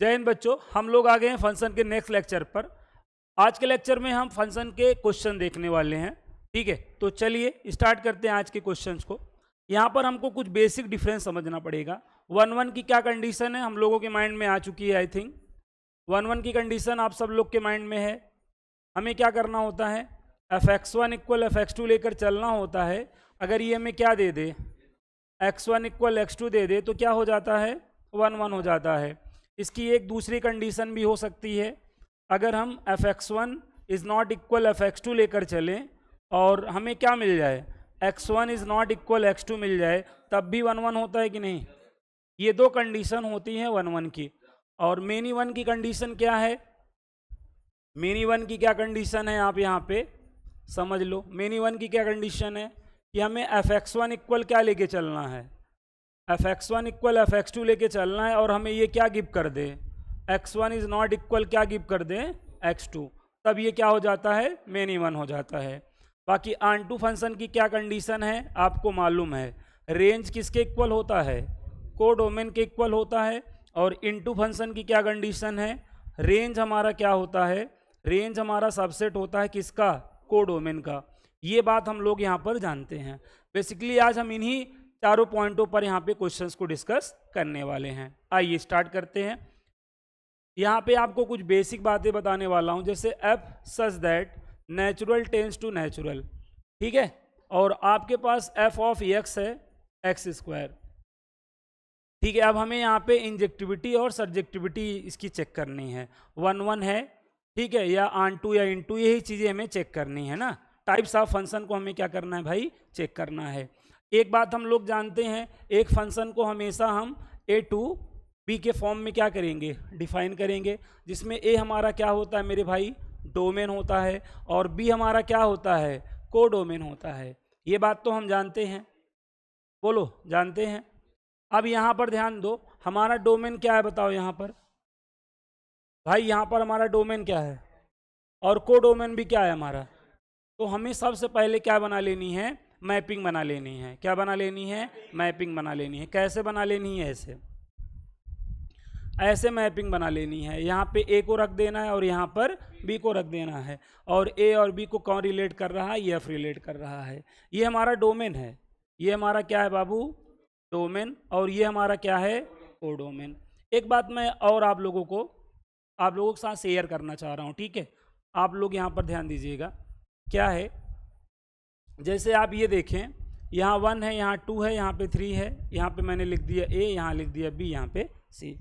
जय हिंद बच्चों, हम लोग आ गए हैं फंक्शन के नेक्स्ट लेक्चर पर। आज के लेक्चर में हम फंक्शन के क्वेश्चन देखने वाले हैं। ठीक है, तो चलिए स्टार्ट करते हैं आज के क्वेश्चंस को। यहाँ पर हमको कुछ बेसिक डिफरेंस समझना पड़ेगा। 1-1 की क्या कंडीशन है हम लोगों के माइंड में आ चुकी है। आई थिंक 1-1 की कंडीशन आप सब लोग के माइंड में है। हमें क्या करना होता है, f(x1) इक्वल f(x2) लेकर चलना होता है। अगर ये हमें क्या दे दे, x1 इक्वल x2 दे दे, तो क्या हो जाता है, 1-1 हो जाता है। इसकी एक दूसरी कंडीशन भी हो सकती है, अगर हम f(x1) is not equal f(x2) लेकर चलें और हमें क्या मिल जाए, x1 is not equal x2 मिल जाए, तब भी 1-1 होता है कि नहीं। ये दो कंडीशन होती हैं 1-1 की। और मेनी वन की कंडीशन क्या है, मेनी वन की क्या कंडीशन है आप यहाँ पे समझ लो। मेनी वन की क्या कंडीशन है कि हमें f(x1) इक्वल क्या लेके चलना है, f(x1) इक्वल f(x2) लेके चलना है और हमें ये क्या गिव कर दे, x1 इज नॉट इक्वल क्या गिव कर दे, x2, तब ये क्या हो जाता है, मेनी वन हो जाता है। बाकी ऑनटू फंक्शन की क्या कंडीशन है आपको मालूम है, रेंज किसके इक्वल होता है, कोडोमेन के इक्वल होता है। और इनटू फंक्शन की क्या कंडीशन है, रेंज हमारा क्या होता है, रेंज हमारा सबसेट होता है किसका, कोडोमेन का। ये बात हम लोग यहाँ पर जानते हैं। बेसिकली आज हम इन्हीं चारों पॉइंटों पर यहाँ पे क्वेश्चंस को डिस्कस करने वाले हैं। आइए स्टार्ट करते हैं। यहाँ पे आपको कुछ बेसिक बातें बताने वाला हूँ, जैसे f such that natural tends to natural, ठीक है। और आपके पास f ऑफ x है x², ठीक है। अब हमें यहाँ पे इंजेक्टिविटी और सब्जेक्टिविटी इसकी चेक करनी है। 1-1 है, ठीक है, या ऑनटू या इनटू, यही चीज़ें हमें चेक करनी है ना। टाइप्स ऑफ फंक्शन को हमें क्या करना है भाई, चेक करना है। एक बात हम लोग जानते हैं, एक फंक्शन को हमेशा हम a टू b के फॉर्म में क्या करेंगे, डिफाइन करेंगे, जिसमें a हमारा क्या होता है मेरे भाई, डोमेन होता है, और b हमारा क्या होता है, कोडोमेन होता है। ये बात तो हम जानते हैं, बोलो जानते हैं। अब यहाँ पर ध्यान दो, हमारा डोमेन क्या है बताओ यहाँ पर भाई, यहाँ पर हमारा डोमेन क्या है और कोडोमेन भी क्या है हमारा। तो हमें सबसे पहले क्या बना लेनी है, मैपिंग बना लेनी है। क्या बना लेनी है, मैपिंग बना लेनी है। कैसे बना लेनी है, ऐसे ऐसे मैपिंग बना लेनी है। यहाँ पे a को रख देना है और यहाँ पर b को रख देना है, और a और b को कौन रिलेट कर रहा है, ये f रिलेट कर रहा है। ये हमारा डोमेन है, ये हमारा क्या है बाबू, डोमेन, और ये हमारा क्या है, कोडोमेन। एक बात मैं और आप लोगों के साथ शेयर करना चाह रहा हूँ, ठीक है। आप लोग यहाँ पर ध्यान दीजिएगा, क्या है, जैसे आप ये देखें, यहाँ 1 है, यहाँ 2 है, यहाँ पे 3 है, यहाँ पे मैंने लिख दिया a, यहाँ लिख दिया b, यहाँ पे c।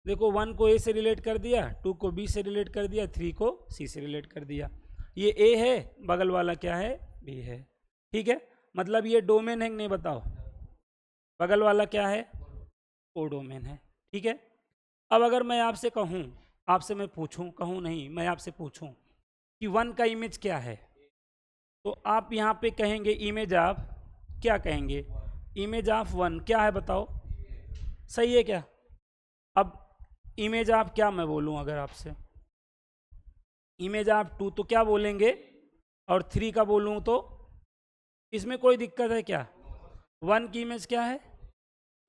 देखो 1 को a से रिलेट कर दिया, 2 को b से रिलेट कर दिया, 3 को c से रिलेट कर दिया। ये a है, बगल वाला क्या है, b है, ठीक है। मतलब ये डोमेन है कि नहीं बताओ, बगल वाला क्या है, कोडोमेन है, ठीक है। अब अगर मैं आपसे कहूँ, आपसे मैं पूछूं, कहूँ नहीं, मैं आपसे पूछूं कि 1 का इमेज क्या है, तो आप यहाँ पे कहेंगे इमेज ऑफ, क्या कहेंगे, इमेज ऑफ 1 क्या है बताओ, सही है क्या। अब इमेज ऑफ क्या मैं बोलूँ, अगर आपसे इमेज ऑफ 2 तो क्या बोलेंगे, और 3 का बोलूँ तो इसमें कोई दिक्कत है क्या। 1 की इमेज क्या है,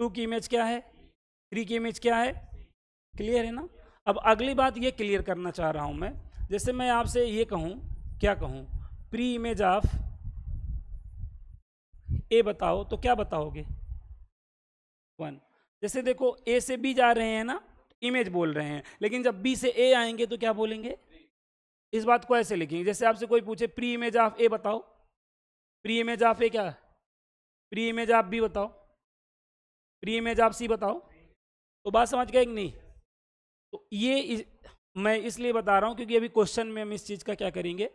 2 की इमेज क्या है, 3 की इमेज क्या है, क्लियर है ना। अब अगली बात ये क्लियर करना चाह रहा हूँ मैं, जैसे मैं आपसे ये कहूँ, क्या कहूँ, प्री इमेज ऑफ ए बताओ, तो क्या बताओगे, 1। जैसे देखो ए से बी जा रहे हैं ना, इमेज बोल रहे हैं, लेकिन जब बी से ए आएंगे तो क्या बोलेंगे, इस बात को ऐसे लिखेंगे। जैसे आपसे कोई पूछे प्री इमेज ऑफ ए बताओ, प्री इमेज ऑफ ए क्या, प्री इमेज ऑफ बी बताओ, प्री इमेज ऑफ सी बताओ, तो बात समझ गए कि नहीं। तो ये मैं इसलिए बता रहा हूँ क्योंकि अभी क्वेश्चन में हम इस चीज़ का क्या करेंगे,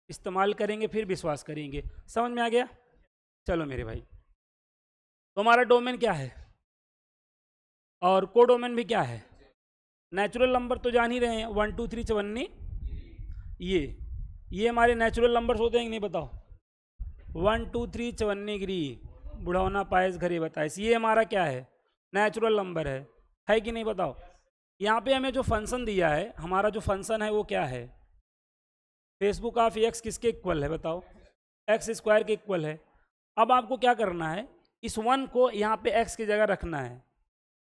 इस्तेमाल करेंगे, फिर विश्वास करेंगे। समझ में आ गया, चलो मेरे भाई। तो हमारा डोमेन क्या है और कोडोमेन भी क्या है, नेचुरल नंबर तो जान ही रहे हैं, 1 2 3 54, ये हमारे नेचुरल नंबर्स होते हैं कि नहीं बताओ, 1 2 3 54 गिरी, बुढ़ौना पायस घरे बताइस, ये हमारा क्या है, नेचुरल नंबर है कि नहीं बताओ। यहाँ पे हमें जो फंक्शन दिया है, हमारा जो फंक्शन है वो क्या है, फेसबुक ऑफ एक्स किसके इक्वल है बताओ, x² के इक्वल है। अब आपको क्या करना है, इस 1 को यहाँ पे x की जगह रखना है,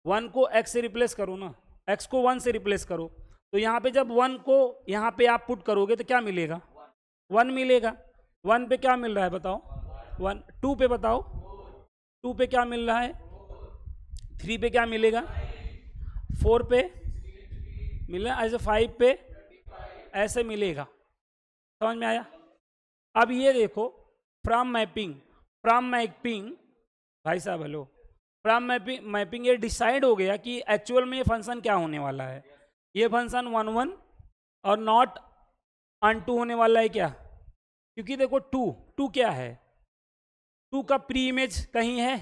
1 को x से रिप्लेस करो ना, x को 1 से रिप्लेस करो। तो यहाँ पे जब 1 को यहाँ पे आप पुट करोगे तो क्या मिलेगा? 1 मिलेगा। 1 पे क्या मिल रहा है बताओ? 1। 2 पे बताओ, 2 पे क्या मिल रहा है? 3 पे क्या मिलेगा? 4 पे मिल रहा है, ऐसे 5 पे ऐसे मिलेगा। समझ में आया? अब ये देखो, फ्रॉम मैपिंग भाई साहब हेलो, फ्रॉम मैपिंग ये डिसाइड हो गया कि एक्चुअल में ये फंक्शन क्या होने वाला है। ये फंक्शन 1 1 और नॉट अनटू होने वाला है। क्या? क्योंकि देखो 2 क्या है? 2 का प्री इमेज कहीं है?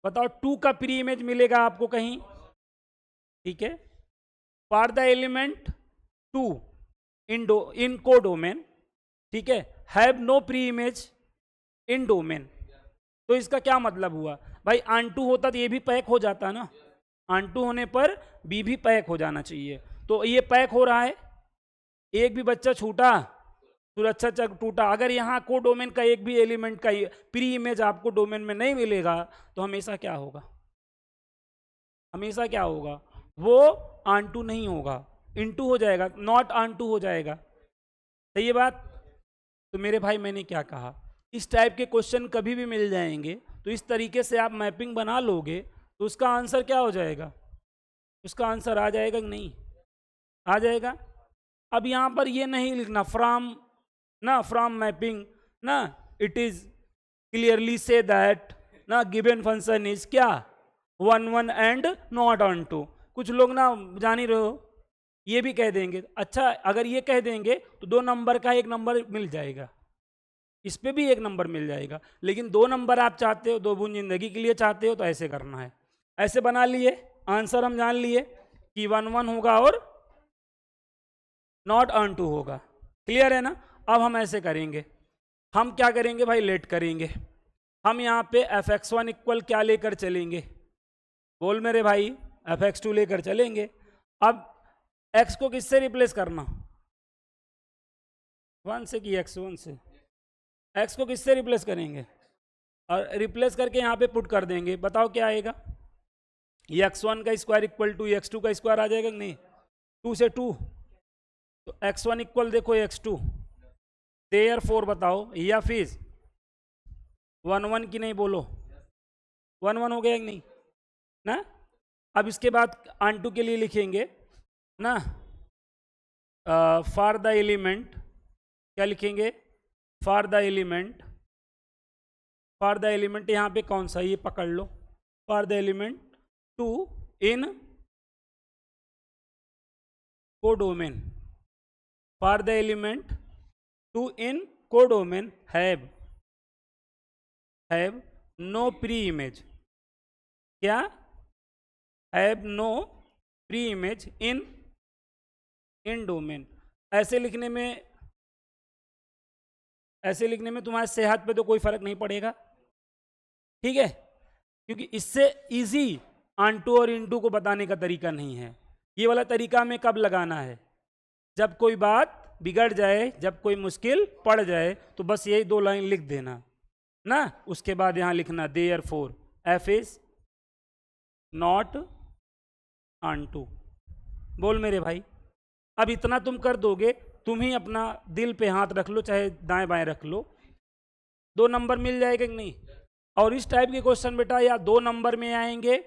बताओ, 2 का प्री इमेज मिलेगा आपको कहीं? ठीक है। फॉर द एलिमेंट 2 इन को डोमेन, ठीक है, have no pre image in domain. तो इसका क्या मतलब हुआ भाई? अनटू होता तो ये भी पैक हो जाता ना, अनटू होने पर बी भी पैक हो जाना चाहिए। तो ये पैक हो रहा है, एक भी बच्चा छूटा सुरक्षा चक टूटा। अगर यहाँ को डोमेन का एक भी एलिमेंट का प्री इमेज आपको डोमेन में नहीं मिलेगा तो हमेशा क्या होगा? हमेशा क्या होगा? वो अनटू नहीं होगा, इनटू हो जाएगा, नॉट अनटू हो जाएगा। सही है बात? तो मेरे भाई मैंने क्या कहा, इस टाइप के क्वेश्चन कभी भी मिल जाएंगे, तो इस तरीके से आप मैपिंग बना लोगे तो उसका आंसर क्या हो जाएगा? उसका आंसर आ जाएगा कि नहीं? आ जाएगा। अब यहाँ पर ये नहीं लिखना फ्रॉम मैपिंग ना, इट इज क्लियरली से दैट ना गिवन फंक्शन इज क्या? 1 1 एंड नॉट ऑन टू। कुछ लोग ना जान ही रहे हो, ये भी कह देंगे। अच्छा, अगर ये कह देंगे तो 2 नंबर का 1 नंबर मिल जाएगा, इस पे भी 1 नंबर मिल जाएगा। लेकिन 2 नंबर आप चाहते हो, 2 बूंद जिंदगी के लिए चाहते हो, तो ऐसे करना है। ऐसे बना लिए, आंसर हम जान लिए कि 1 1 होगा और नॉट ऑन टू होगा। क्लियर है ना? अब हम ऐसे करेंगे, हम क्या करेंगे भाई? लेट करेंगे। हम यहाँ पे fx1 इक्वल क्या लेकर चलेंगे? बोल मेरे भाई, fx2 लेकर चलेंगे। अब x को किससे रिप्लेस करना? 1 से कि x1 से? x को किससे रिप्लेस करेंगे? और रिप्लेस करके यहाँ पे पुट कर देंगे। बताओ क्या आएगा? ये x1 का स्क्वायर इक्वल टू x2 का स्क्वायर आ जाएगा कि नहीं? 2 से 2, तो x1 इक्वल देखो x2, देयरफॉर बताओ, या फिर 1 1 की नहीं? बोलो 1 1 हो गया कि नहीं ना? अब इसके बाद अनटू के लिए लिखेंगे ना, फॉर द एलिमेंट, क्या लिखेंगे? फॉर द एलिमेंट यहाँ पे कौन सा? ये पकड़ लो, for the element 2 in codomain, for the element 2 in codomain have no pre image. क्या? Have no pre image in domain. ऐसे लिखने में तुम्हारे सेहत पे तो कोई फर्क नहीं पड़ेगा, ठीक है, क्योंकि इससे इजी अनटू और इनटू को बताने का तरीका नहीं है। ये वाला तरीका में कब लगाना है? जब कोई बात बिगड़ जाए, जब कोई मुश्किल पड़ जाए, तो बस यही 2 लाइन लिख देना ना। उसके बाद यहां लिखना therefore f is not unto. बोल मेरे भाई, अब इतना तुम कर दोगे, तुम ही अपना दिल पे हाथ रख लो, चाहे दाएं बाएं रख लो, 2 नंबर मिल जाएगा कि नहीं? और इस टाइप के क्वेश्चन बेटा या 2 नंबर में आएंगे,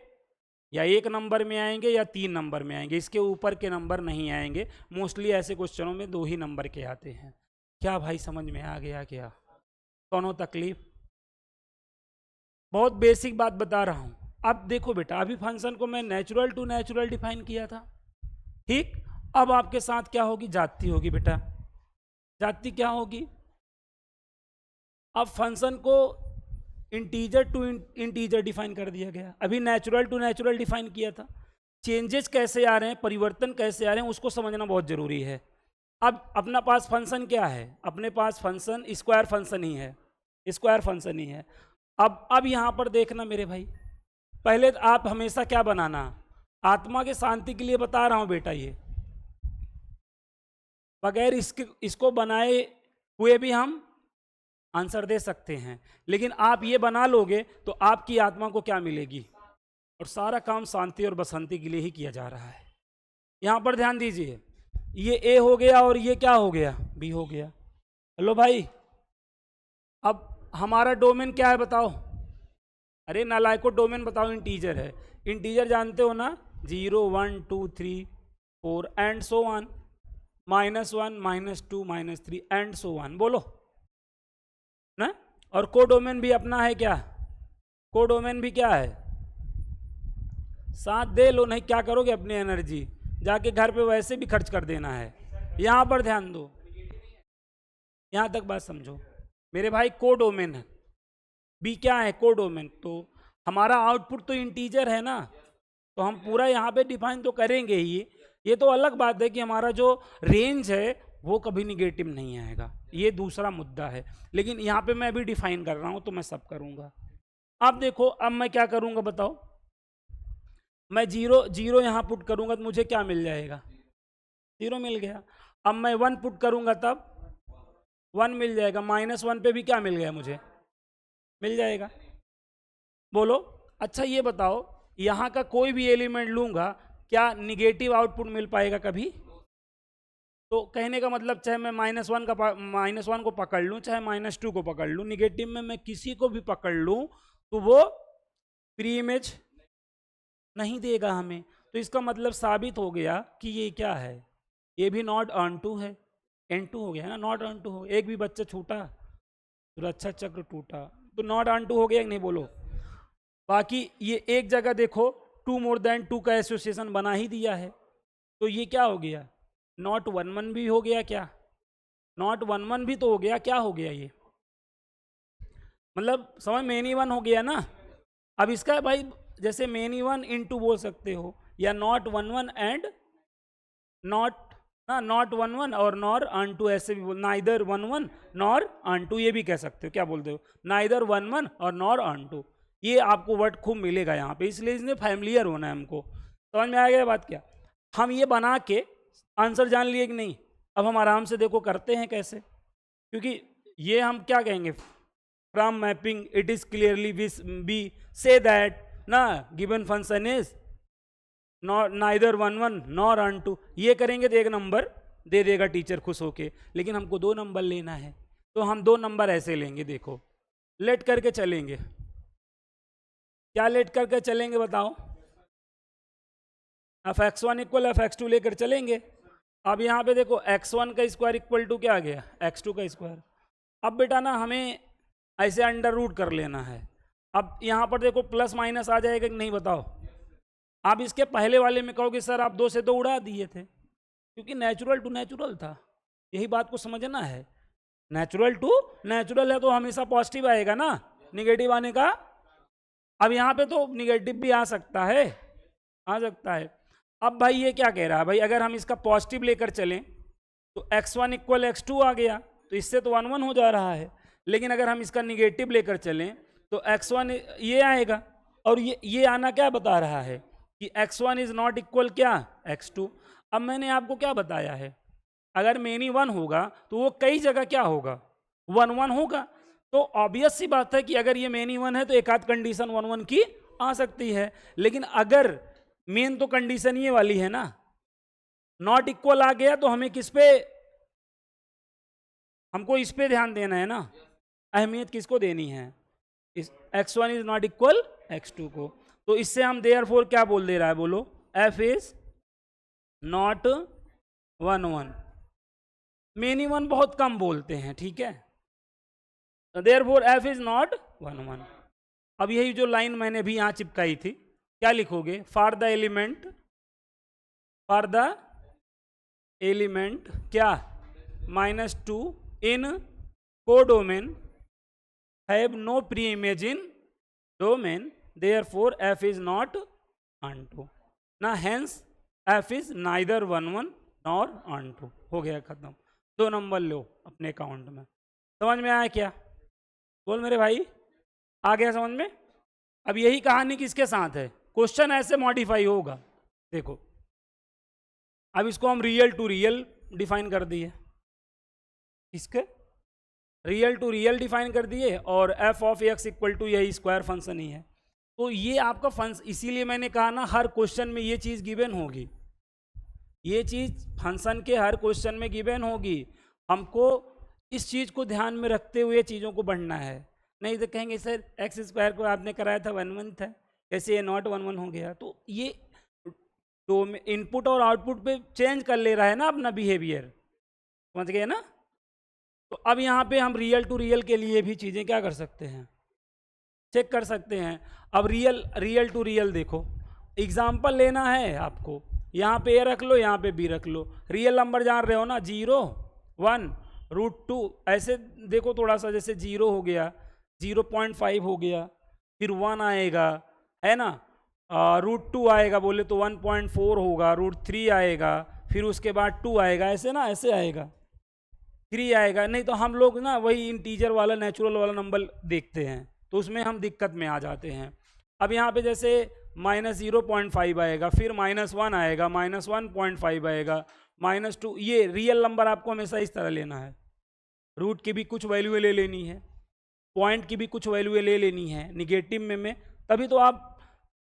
या 1 नंबर में आएंगे, या 3 नंबर में आएंगे। इसके ऊपर के नंबर नहीं आएंगे। मोस्टली ऐसे क्वेश्चनों में 2 ही नंबर के आते हैं। क्या भाई समझ में आ गया? क्या कौनो तकलीफ? बहुत बेसिक बात बता रहा हूं। अब देखो बेटा, अभी फंक्शन को मैं नेचुरल टू नेचुरल डिफाइन किया था, ठीक। अब आपके साथ क्या होगी? जाती होगी बेटा। जाती क्या होगी? अब फंक्शन को इंटीजर टू इंटीजर डिफाइन कर दिया गया, अभी नेचुरल टू नेचुरल डिफाइन किया था। चेंजेस कैसे आ रहे हैं, परिवर्तन कैसे आ रहे हैं, उसको समझना बहुत जरूरी है। अब अपना पास फंक्शन क्या है? अपने पास फंक्शन स्क्वायर फंक्शन ही है, स्क्वायर फंक्शन ही है। अब यहां पर देखना मेरे भाई, पहले आप हमेशा क्या बनाना, आत्मा के शांति के लिए बता रहा हूं बेटा, ये बगैर इसको बनाए हुए भी हम आंसर दे सकते हैं, लेकिन आप ये बना लोगे तो आपकी आत्मा को क्या मिलेगी? और सारा काम शांति और बसंती के लिए ही किया जा रहा है। यहाँ पर ध्यान दीजिए, ये ए हो गया और ये क्या हो गया, बी हो गया। हेलो भाई, अब हमारा डोमेन क्या है बताओ? अरे नालायको, डोमेन बताओ। इंटीजर है। इंटीजर जानते हो ना, 0 1 2 3 4 and so on, -1 -2 -3 and so on, बोलो ना। और कोडोमेन भी अपना है क्या? कोडोमेन भी क्या है? साथ दे लो, नहीं क्या करोगे अपनी एनर्जी, जाके घर पे वैसे भी खर्च कर देना है। यहां पर ध्यान दो, यहां तक बात समझो मेरे भाई। कोडोमेन है, बी क्या है? कोडोमेन। तो हमारा आउटपुट तो इंटीजर है ना, तो हम पूरा यहाँ पे डिफाइन तो करेंगे ही। ये तो अलग बात है कि हमारा जो रेंज है वो कभी निगेटिव नहीं आएगा, ये दूसरा मुद्दा है। लेकिन यहाँ पे मैं अभी डिफाइन कर रहा हूँ तो मैं सब करूँगा। अब देखो, अब मैं क्या करूँगा बताओ? मैं 0 0 यहाँ पुट करूँगा तो मुझे क्या मिल जाएगा? 0 मिल गया। अब मैं 1 पुट करूँगा तब 1 मिल जाएगा। -1 पे भी क्या मिल गया मुझे? मिल जाएगा। बोलो। अच्छा ये बताओ, यहाँ का कोई भी एलिमेंट लूँगा, क्या निगेटिव आउटपुट मिल पाएगा कभी? तो कहने का मतलब, चाहे मैं -1 को पकड़ लूँ, चाहे -2 को पकड़ लूँ, निगेटिव में मैं किसी को भी पकड़ लूँ तो वो प्री इमेज नहीं देगा हमें। तो इसका मतलब साबित हो गया कि ये क्या है, ये भी नॉट ऑन टू है। N2 हो गया है ना, नॉट ऑन टू हो। एक भी बच्चा छूटा, सुरक्षा चक्र टूटा, तो नॉट ऑन टू हो गया कि नहीं, बोलो। बाकी ये एक जगह देखो 2 मोर देन 2 का एसोसिएशन बना ही दिया है, तो ये क्या हो गया? नॉट 1 1 भी हो गया क्या? नॉट 1 1 भी तो हो गया, क्या हो गया ये? मतलब समझ, मेनी 1 हो गया ना। अब इसका भाई जैसे मेनी 1 इनटू बोल सकते हो, या नॉट 1 1 एंड नॉट ना, नॉट 1 1 और नॉर ऑन टू, ऐसे भी बोल, नाइदर 1 1 नॉर ऑन टू, ये भी कह सकते हो। क्या बोलते हो? नाइदर 1 1 और नॉर ऑन टू। ये आपको वर्ड खूब मिलेगा यहाँ पे, इसलिए इसमें फैमिलियर होना है हमको। समझ में आ गया बात? क्या हम ये बना के आंसर जान लिए कि नहीं? अब हम आराम से देखो करते हैं कैसे, क्योंकि ये हम क्या कहेंगे, from mapping it is clearly B से दैट ना given function is not neither 1 1 nor onto. ये करेंगे तो 1 नंबर दे देगा टीचर खुश होके, लेकिन हमको 2 नंबर लेना है, तो हम 2 नंबर ऐसे लेंगे। देखो, लेट करके चलेंगे। क्या लेट करके चलेंगे बताओ? F x1 equal F x2 लेकर चलेंगे। अब यहाँ पे देखो x1 का स्क्वायर इक्वल टू क्या आ गया? x2 का स्क्वायर। अब बेटा ना हमें ऐसे अंडर रूट कर लेना है। अब यहाँ पर देखो प्लस माइनस आ जाएगा कि नहीं बताओ? आप इसके पहले वाले में कहोगे सर आप 2 से 2 उड़ा दिए थे, क्योंकि नेचुरल टू नेचुरल था। यही बात को समझना है, नेचुरल टू नेचुरल है तो हमेशा पॉजिटिव आएगा ना, निगेटिव आने का। अब यहाँ पे तो निगेटिव भी आ सकता है, आ सकता है। अब भाई ये क्या कह रहा है भाई, अगर हम इसका पॉजिटिव लेकर चलें तो x1 इक्वल x2 आ गया, तो इससे तो 1 1 हो जा रहा है। लेकिन अगर हम इसका निगेटिव लेकर चलें तो x1 ये आएगा, और ये आना क्या बता रहा है कि x1 इज नॉट इक्वल क्या? x2। अब मैंने आपको क्या बताया है, अगर मेनी 1 होगा तो वो कई जगह क्या होगा? 1 1 होगा। तो ऑब्वियस सी बात है कि अगर ये मेनी 1 है तो एक आध कंडीशन 1 1 की आ सकती है। लेकिन अगर मेन तो कंडीशन ये वाली है ना, नॉट इक्वल आ गया, तो हमें किस पे, हमको इस पे ध्यान देना है ना, अहमियत किसको देनी है? इस x1 is not equal x2 को। तो इससे हम देयरफॉर क्या बोल दे रहा है, बोलो? f is not 1 1। मेनी 1 बहुत कम बोलते हैं, ठीक है। Therefore f is not 1 1। अब यही जो लाइन मैंने भी यहां चिपकाई थी, क्या लिखोगे? फॉर द एलिमेंट क्या? -2 in codomain have no pre image in domain, therefore f is not onto ना, hence f is neither 1 1 nor onto. हो गया खत्म। 2 नंबर लो अपने अकाउंट में। समझ में आया क्या? बोल मेरे भाई, आ गया समझ में? अब यही कहानी किसके साथ है, क्वेश्चन ऐसे मॉडिफाई होगा। देखो अब इसको हम रियल टू रियल डिफाइन कर दिए, इसके रियल टू रियल डिफाइन कर दिए, और f of x equal to यही स्क्वायर फंक्शन ही है। तो ये आपका फंक्शन, इसीलिए मैंने कहा ना हर क्वेश्चन में ये चीज़ गिवन होगी, ये चीज़ फंक्शन के हर क्वेश्चन में गिवन होगी। हमको इस चीज़ को ध्यान में रखते हुए चीज़ों को बढ़ना है, नहीं तो कहेंगे सर एक्स स्क्वायर को आपने कराया था 1 1 था, कैसे ये नॉट 1 1 हो गया। तो ये तो इनपुट और आउटपुट पे चेंज कर ले रहा है ना अपना बिहेवियर, समझ गए ना। तो अब यहाँ पे हम रियल टू रियल के लिए भी चीज़ें क्या कर सकते हैं, चेक कर सकते हैं। अब रियल टू रियल देखो, एग्जाम्पल लेना है आपको, यहाँ पे ए रख लो, यहाँ पे बी रख लो, रियल नंबर जान रहे हो ना, 0 1 √2, ऐसे देखो थोड़ा सा, जैसे 0 हो गया, 0.5 हो गया, फिर 1 आएगा, है ना, √2 आएगा बोले तो 1.4 होगा, √3 आएगा, फिर उसके बाद 2 आएगा, ऐसे ना, ऐसे आएगा, 3 आएगा। नहीं तो हम लोग ना वही इंटीजर वाला नेचुरल वाला नंबर देखते हैं, तो उसमें हम दिक्कत में आ जाते हैं। अब यहाँ पे जैसे -0.5 आएगा, फिर -1 आएगा, -1.5 आएगा, -2, ये रियल नंबर आपको हमेशा इस तरह लेना है, रूट की भी कुछ वैल्यू ले लेनी है, पॉइंट की भी कुछ वैल्यू ले लेनी है निगेटिव में, तभी तो आप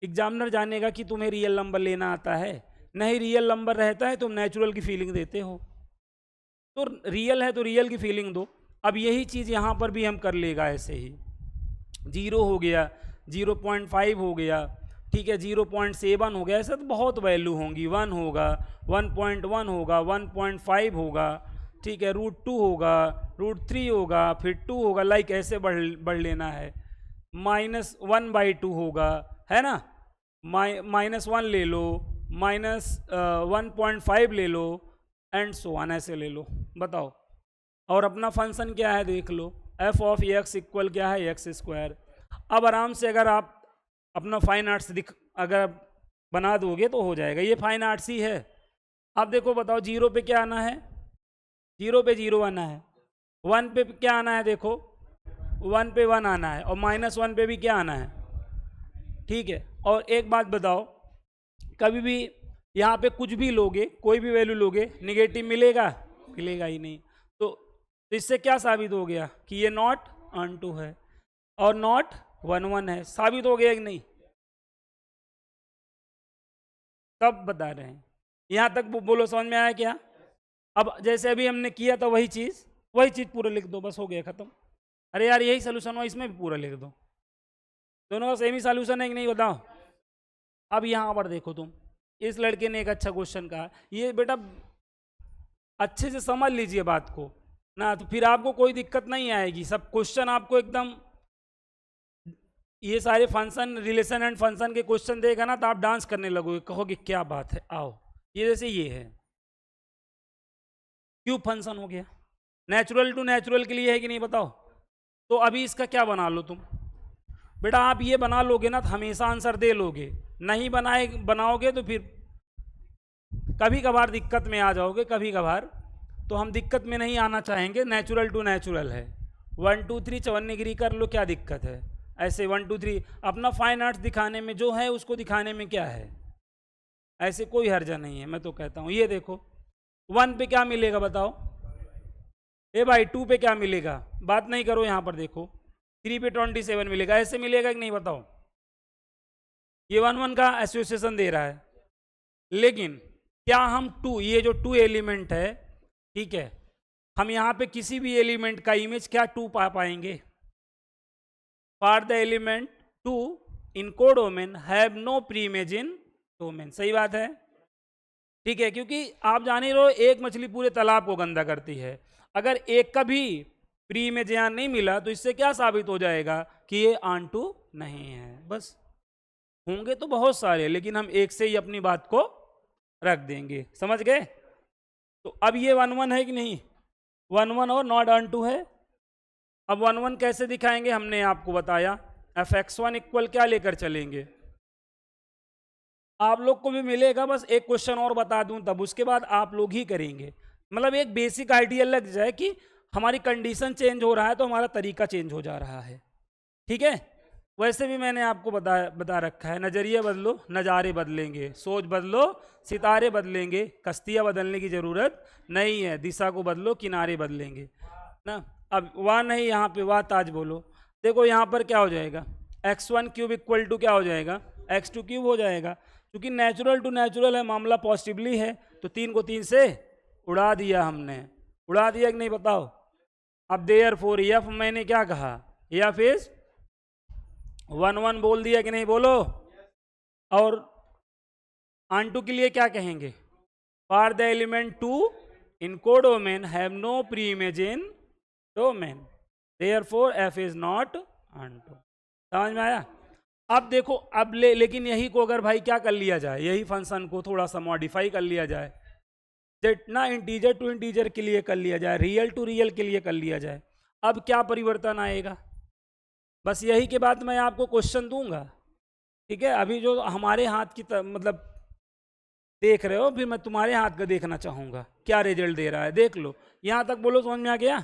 एग्जामिनर जानेगा कि तुम्हें रियल नंबर लेना आता है। नहीं रियल नंबर रहता है तुम नेचुरल की फीलिंग देते हो, तो रियल है तो रियल की फीलिंग दो। अब यही चीज़ यहाँ पर भी हम कर लेगा, ऐसे ही 0 हो गया, 0.5 हो गया, ठीक है, 0.7 हो गया, ऐसे तो बहुत वैल्यू होंगी, 1 होगा, 1.1 होगा, 1.5 होगा, ठीक है, √2 होगा, √3 होगा, फिर 2 होगा, लाइक ऐसे बढ़ लेना है, -1/2 होगा, है ना, -1 ले लो, -1.5 ले लो, एंड सो ऑन, ऐसे ले लो। बताओ, और अपना फंक्शन क्या है देख लो, f(x) इक्वल क्या है, x²। अब आराम से अगर आप अपना फाइन आर्ट्स अगर बना दोगे तो हो जाएगा, ये फाइन आर्ट्स ही है। अब देखो बताओ, 0 पे क्या आना है, 0 पे 0 आना है, 1 पे क्या आना है, देखो 1 पे 1 आना है, और -1 पे भी क्या आना है, ठीक है। और एक बात बताओ, कभी भी यहाँ पे कुछ भी लोगे, कोई भी वैल्यू लोगे, निगेटिव मिलेगा, मिलेगा ही नहीं। तो इससे क्या साबित हो गया कि ये नॉट ऑन2 है और नॉट 1 1 है, साबित हो गया कि नहीं, कब बता रहे हैं, यहाँ तक बोलो, समझ में आया क्या। अब जैसे अभी हमने किया था वही चीज़ पूरा लिख दो, बस हो गया ख़त्म। अरे यार यही सोल्यूशन हो, इसमें भी पूरा लिख दो, दोनों का सेम ही सोल्यूशन है कि नहीं, बताओ। अब यहाँ पर देखो तुम, इस लड़के ने एक अच्छा क्वेश्चन कहा, ये बेटा अच्छे से समझ लीजिए बात को ना, तो फिर आपको कोई दिक्कत नहीं आएगी। सब क्वेश्चन आपको एकदम, ये सारे फंक्शन, रिलेशन एंड फंक्शन के क्वेश्चन देगा ना तो आप डांस करने लगोगे, कहोगे क्या बात है, आओ। ये जैसे ये है, क्यूब फंक्शन हो गया, नेचुरल टू नेचुरल के लिए है कि नहीं, बताओ। तो अभी इसका क्या बना लो तुम, बेटा आप ये बना लोगे ना तो हमेशा आंसर दे लोगे, नहीं बनाओगे तो फिर कभी कभार दिक्कत में आ जाओगे, कभी कभार। तो हम दिक्कत में नहीं आना चाहेंगे, नेचुरल टू नेचुरल है, 1 2 3 54 कर लो, क्या दिक्कत है, ऐसे 1 2 3 अपना फाइन आर्ट्स दिखाने में जो है उसको दिखाने में क्या है, ऐसे कोई हर्जा नहीं है। मैं तो कहता हूँ ये देखो, 1 पे क्या मिलेगा बताओ, ए भाई 2 पे क्या मिलेगा, बात नहीं करो, यहाँ पर देखो 3 पे 27 मिलेगा, ऐसे मिलेगा कि नहीं, बताओ। ये 1 1 का एसोसिएशन दे रहा है, लेकिन क्या हम 2, ये जो 2 एलिमेंट है, ठीक है, हम यहाँ पे किसी भी एलिमेंट का इमेज क्या 2 पा पाएंगे, for the element 2 in codomain have no pre image in domain, सही बात है, ठीक है। क्योंकि आप जान ही रहो, एक मछली पूरे तालाब को गंदा करती है, अगर एक का भी प्री इमेज यहाँ नहीं मिला तो इससे क्या साबित हो जाएगा कि ये ऑन2 नहीं है। बस होंगे तो बहुत सारे, लेकिन हम एक से ही अपनी बात को रख देंगे, समझ गए। तो अब ये 1 1 है कि नहीं, 1 1 और नॉट ऑन2 है। अब 1 1 कैसे दिखाएंगे, हमने आपको बताया, f(x1) इक्वल क्या लेकर चलेंगे, आप लोग को भी मिलेगा, बस एक क्वेश्चन और बता दूं तब उसके बाद आप लोग ही करेंगे, मतलब एक बेसिक आइडिया लग जाए कि हमारी कंडीशन चेंज हो रहा है तो हमारा तरीका चेंज हो जा रहा है, ठीक है। वैसे भी मैंने आपको बता रखा है, नज़रिए बदलो नज़ारे बदलेंगे, सोच बदलो सितारे बदलेंगे, कश्तियाँ बदलने की ज़रूरत नहीं है, दिशा को बदलो किनारे बदलेंगे ना। अब वाह नहीं, यहाँ पे वाह ताज बोलो, देखो यहाँ पर क्या हो जाएगा, x1 क्यूब इक्वल टू क्या हो जाएगा, x2 क्यूब हो जाएगा। क्योंकि नेचुरल टू नेचुरल है, मामला पॉजिटिवली है, तो 3 को 3 से उड़ा दिया हमने, उड़ा दिया कि नहीं बताओ। अब देयरफॉर एफ मैंने क्या कहा, एफ इज 1 1 बोल दिया कि नहीं, बोलो। और ऑन टू के लिए क्या कहेंगे, for the element 2 in codomain have no pre image in domain, therefore F is not onto. समझ में आया। अब देखो, अब लेकिन यही को अगर भाई क्या कर लिया जाए, यही फंक्शन को थोड़ा सा मॉडिफाई कर लिया जाए, ना इंटीजर टू इंटीजर के लिए कर लिया जाए, रियल टू रियल के लिए कर लिया जाए, अब क्या परिवर्तन आएगा। बस यही के बाद मैं आपको क्वेश्चन दूंगा, ठीक है। अभी जो हमारे हाथ की मतलब देख रहे हो, फिर मैं तुम्हारे हाथ का देखना चाहूंगा क्या रिजल्ट दे रहा है, देख लो। यहां तक बोलो समझ में आ गया।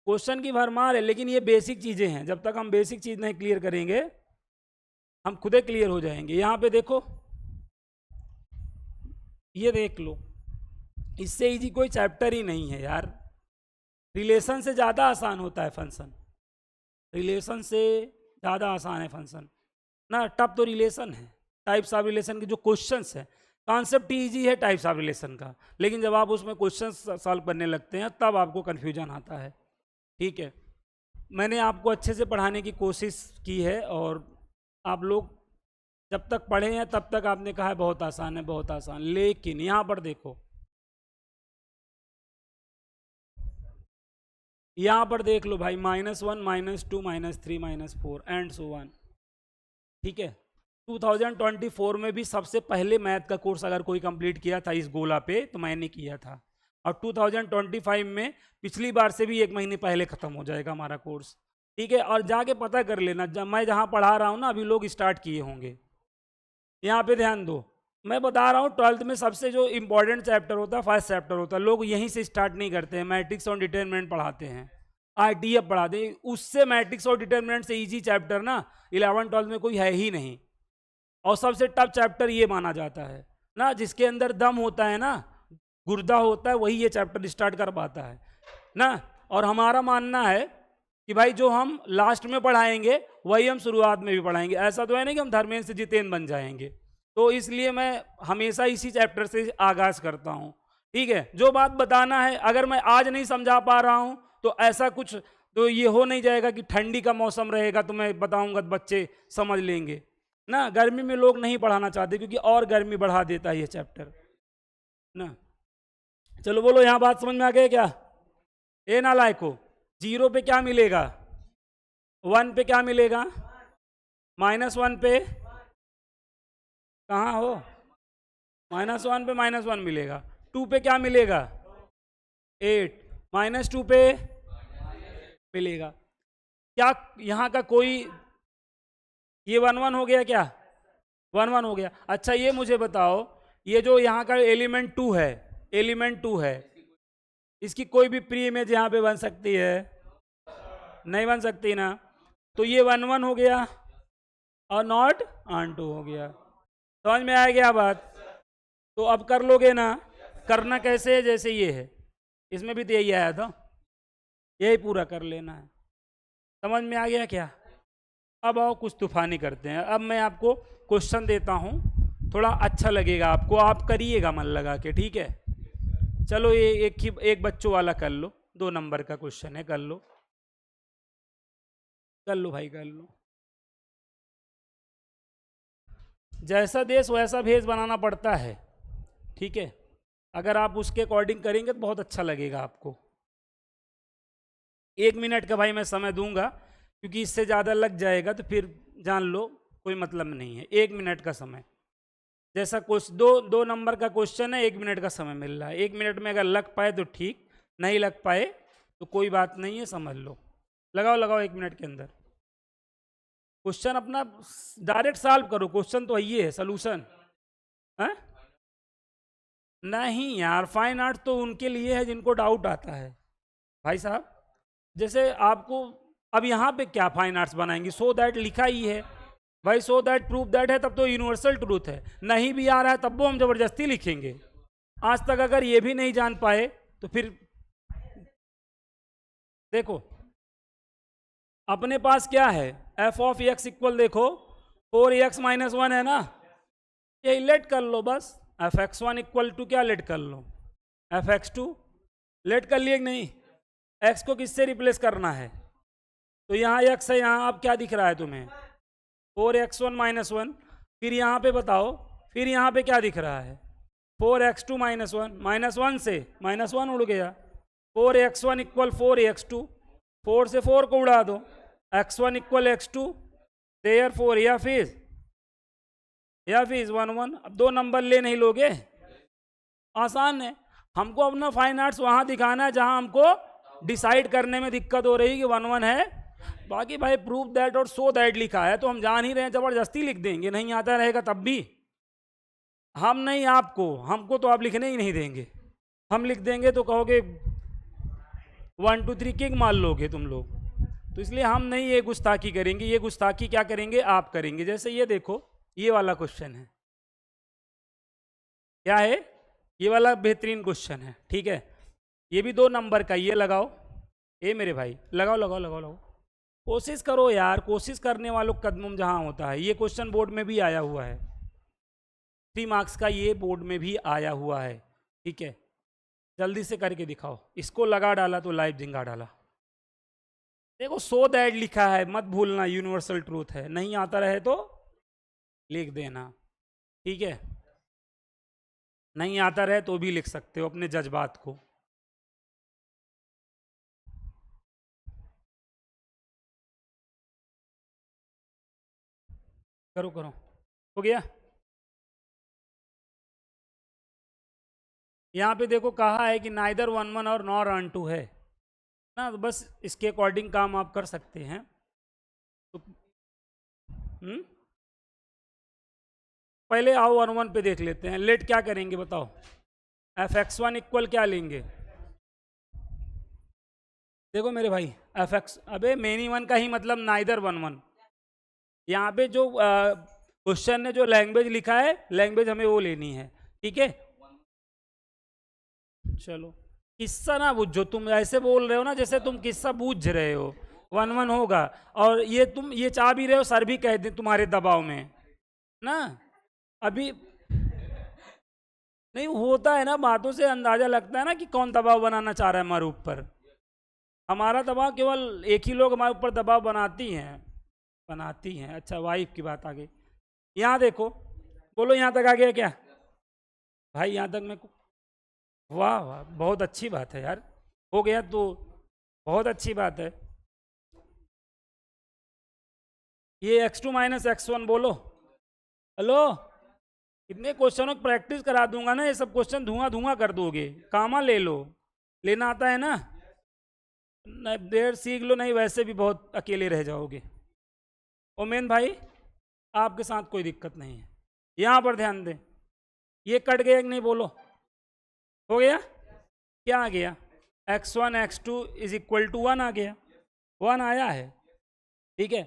क्वेश्चन की भरमार है, लेकिन ये बेसिक चीजें हैं, जब तक हम बेसिक चीज नहीं क्लियर करेंगे हम खुदे क्लियर हो जाएंगे। यहां पे देखो, ये देख लो, इससे इजी कोई चैप्टर ही नहीं है यार। रिलेशन से ज़्यादा आसान होता है फंक्शन, रिलेशन से ज़्यादा आसान है फंक्शन ना। टफ तो रिलेशन है, टाइप्स ऑफ रिलेशन के जो क्वेश्चंस है, कॉन्सेप्ट इजी है टाइप्स ऑफ रिलेशन का, लेकिन जब आप उसमें क्वेश्चंस सॉल्व करने लगते हैं तब आपको कन्फ्यूजन आता है, ठीक है। मैंने आपको अच्छे से पढ़ाने की कोशिश की है, और आप लोग जब तक पढ़े हैं तब तक आपने कहा है बहुत आसान है, बहुत आसान। लेकिन यहाँ पर देखो, यहां पर देख लो भाई, -1 -2 -3 -4 एंड सो ऑन, ठीक है। 2024 में भी सबसे पहले मैथ का कोर्स अगर कोई कंप्लीट किया था इस गोला पे तो मैंने किया था, और 2025 में पिछली बार से भी 1 महीने पहले खत्म हो जाएगा हमारा कोर्स, ठीक है। और जाके पता कर लेना, जब मैं जहां पढ़ा रहा हूं ना, अभी लोग स्टार्ट किए होंगे। यहाँ पे ध्यान दो, मैं बता रहा हूँ 12th में सबसे जो इंपॉर्टेंट चैप्टर होता है, फर्स्ट चैप्टर होता है, लोग यहीं से स्टार्ट नहीं करते हैं। मैट्रिक्स और डिटरमिनेंट पढ़ाते हैं, आरटीएफ पढ़ाते हैं, उससे मैट्रिक्स और डिटरमिनेंट से इजी चैप्टर ना 11 12 में कोई है ही नहीं। और सबसे टफ चैप्टर ये माना जाता है ना, जिसके अंदर दम होता है ना, गुर्दा होता है, वही ये चैप्टर स्टार्ट कर पाता है ना। और हमारा मानना है कि भाई जो हम लास्ट में पढ़ाएंगे वही हम शुरुआत में भी पढ़ाएंगे। ऐसा तो है नहीं कि हम धर्मेंद्र से जितेंद्र बन जाएंगे, तो इसलिए मैं हमेशा इसी चैप्टर से आगाज करता हूँ, ठीक है। जो बात बताना है, अगर मैं आज नहीं समझा पा रहा हूँ तो ऐसा कुछ तो ये हो नहीं जाएगा कि ठंडी का मौसम रहेगा तो मैं बताऊंगा तो बच्चे समझ लेंगे ना। गर्मी में लोग नहीं पढ़ाना चाहते, क्योंकि और गर्मी बढ़ा देता है ये चैप्टर ना। चलो बोलो, यहाँ बात समझ में आ गई क्या। ए ना लायको, 0 पे क्या मिलेगा, 1 पे क्या मिलेगा, -1 पे कहाँ हो, -1 पे -1 मिलेगा। 2 पे क्या मिलेगा, 8, -2 पे मिलेगा। क्या यहाँ का कोई, ये 1 1 हो गया क्या, 1 1 हो गया। अच्छा ये मुझे बताओ, ये जो यहाँ का एलिमेंट 2 है, एलिमेंट 2 है, इसकी कोई भी प्री इमेज यहाँ पे बन सकती है, नहीं बन सकती ना। तो ये 1 1 हो गया और नॉट ऑन टू हो गया। समझ में आ गया बात। तो अब कर लोगे ना, करना कैसे है, जैसे ये है, इसमें भी तो यही आया था, यही पूरा कर लेना है। समझ में आ गया क्या। अब आओ कुछ तूफानी करते हैं। अब मैं आपको क्वेश्चन देता हूँ, थोड़ा अच्छा लगेगा आपको, आप करिएगा मन लगा के, ठीक है। चलो ये एक बच्चों वाला कर लो, 2 नंबर का क्वेश्चन है, कर लो कर लो भाई कर लो। जैसा देश वैसा भेष बनाना पड़ता है, ठीक है। अगर आप उसके अकॉर्डिंग करेंगे तो बहुत अच्छा लगेगा आपको। 1 मिनट का भाई मैं समय दूंगा, क्योंकि इससे ज़्यादा लग जाएगा तो फिर जान लो कोई मतलब नहीं है। 1 मिनट का समय, जैसा कुछ 2 नंबर का क्वेश्चन है, 1 मिनट का समय मिल रहा है। 1 मिनट में अगर लग पाए तो ठीक, नहीं लग पाए तो कोई बात नहीं है, समझ लो। लगाओ 1 मिनट के अंदर क्वेश्चन अपना डायरेक्ट सॉल्व करो। क्वेश्चन तो ये है, सोल्यूशन है नहीं यार। फाइन आर्ट तो उनके लिए है जिनको डाउट आता है भाई साहब। जैसे आपको अब यहाँ पे क्या फाइन आर्ट्स बनाएंगे, सो दैट लिखा ही है भाई, सो दैट प्रूफ दैट है, तब तो यूनिवर्सल ट्रूथ है। नहीं भी आ रहा है तब वो हम जबरदस्ती लिखेंगे। आज तक अगर ये भी नहीं जान पाए तो फिर देखो, अपने पास क्या है, एफ ऑफ एक्स इक्वल देखो 4x माइनस 1 है ना, ये लेट कर लो बस। F X one equal to क्या लेट कर लो, एफ एक्स टू लेट कर लिए कि नहीं। x को किससे रिप्लेस करना है, तो यहाँ x है, यहाँ अब क्या दिख रहा है तुम्हें 4x1 माइनस 1। फिर यहाँ पे बताओ, फिर यहाँ पे क्या दिख रहा है 4x2 माइनस 1, माइनस 1 से माइनस 1 उड़ गया, 4x1 इक्वल 4x2, 4 से 4 को उड़ा दो, x1 इक्वल x2, देयर 4 या फिर 1 1। अब दो नंबर ले नहीं लोगे, आसान है। हमको अपना फाइन आर्ट्स वहाँ दिखाना है जहाँ हमको डिसाइड करने में दिक्कत हो रही कि 1 1 है। बाकी भाई प्रूफ दैट और सो दैट लिखा है तो हम जान ही रहे हैं, जबरदस्ती लिख देंगे, नहीं आता रहेगा तब भी हम नहीं, आपको हमको तो आप लिखने ही नहीं देंगे। हम लिख देंगे तो कहोगे 1 2 3 किक मार लोगे तुम लोग, तो इसलिए हम नहीं ये गुस्ताखी करेंगे। ये गुस्ताखी क्या करेंगे, आप करेंगे। जैसे ये देखो, ये वाला क्वेश्चन है, क्या है ये वाला, बेहतरीन क्वेश्चन है, ठीक है। ये भी 2 नंबर का, ये लगाओ, ये मेरे भाई लगाओ लगाओ लगाओ लगाओ, कोशिश करो यार, कोशिश करने वालों का कदम जहाँ होता है। ये क्वेश्चन बोर्ड में भी आया हुआ है, 3 मार्क्स का ये बोर्ड में भी आया हुआ है, ठीक है। जल्दी से करके दिखाओ, इसको लगा डाला तो लाइव जिंगा डाला। देखो सो दैट लिखा है, मत भूलना, यूनिवर्सल ट्रूथ है, नहीं आता रहे तो लिख देना, ठीक है। नहीं आता रहे तो भी लिख सकते हो अपने जज्बात को। करो करो, हो गया। यहाँ पे देखो कहा है कि नाइदर 1 1 और नॉर ऑन टू है ना, तो बस इसके अकॉर्डिंग काम आप कर सकते हैं। तो पहले आओ 1 1 पे देख लेते हैं। लेट क्या करेंगे बताओ, एफ एक्स वन इक्वल क्या लेंगे, देखो मेरे भाई एफ एक्स, अबे मेनी वन का ही मतलब नाइदर 1 1। यहाँ पे जो क्वेश्चन ने जो लैंग्वेज लिखा है, लैंग्वेज हमें वो लेनी है, ठीक है। चलो किस्सा ना बूझो, तुम ऐसे बोल रहे हो ना जैसे तुम किस्सा बूझ रहे हो, 1 1 होगा। और ये तुम ये चाह भी रहे हो, सर भी कह दें तुम्हारे दबाव में ना, अभी नहीं होता है ना, बातों से अंदाजा लगता है ना कि कौन दबाव बनाना चाह रहा है हमारे ऊपर। हमारा दबाव केवल एक ही लोग हमारे ऊपर दबाव बनाती हैं। अच्छा वाइफ की बात आ गई, यहाँ देखो, बोलो यहाँ तक आ गया क्या भाई, यहाँ तक मैं, वाह वाह बहुत अच्छी बात है यार, हो गया तो बहुत अच्छी बात है। ये x2 माइनस x1 बोलो, हेलो, इतने क्वेश्चनों की प्रैक्टिस करा दूंगा ना, ये सब क्वेश्चन धुआं धुआं कर दोगे। कामा ले लो, लेना आता है ना, देर सीख लो, नहीं वैसे भी बहुत अकेले रह जाओगे। ओमेन भाई आपके साथ कोई दिक्कत नहीं है, यहाँ पर ध्यान दें। ये कट गया कि नहीं बोलो, हो गया, क्या आ गया, x1 x2 is equal to 1 आ गया, 1 आया है, ठीक है।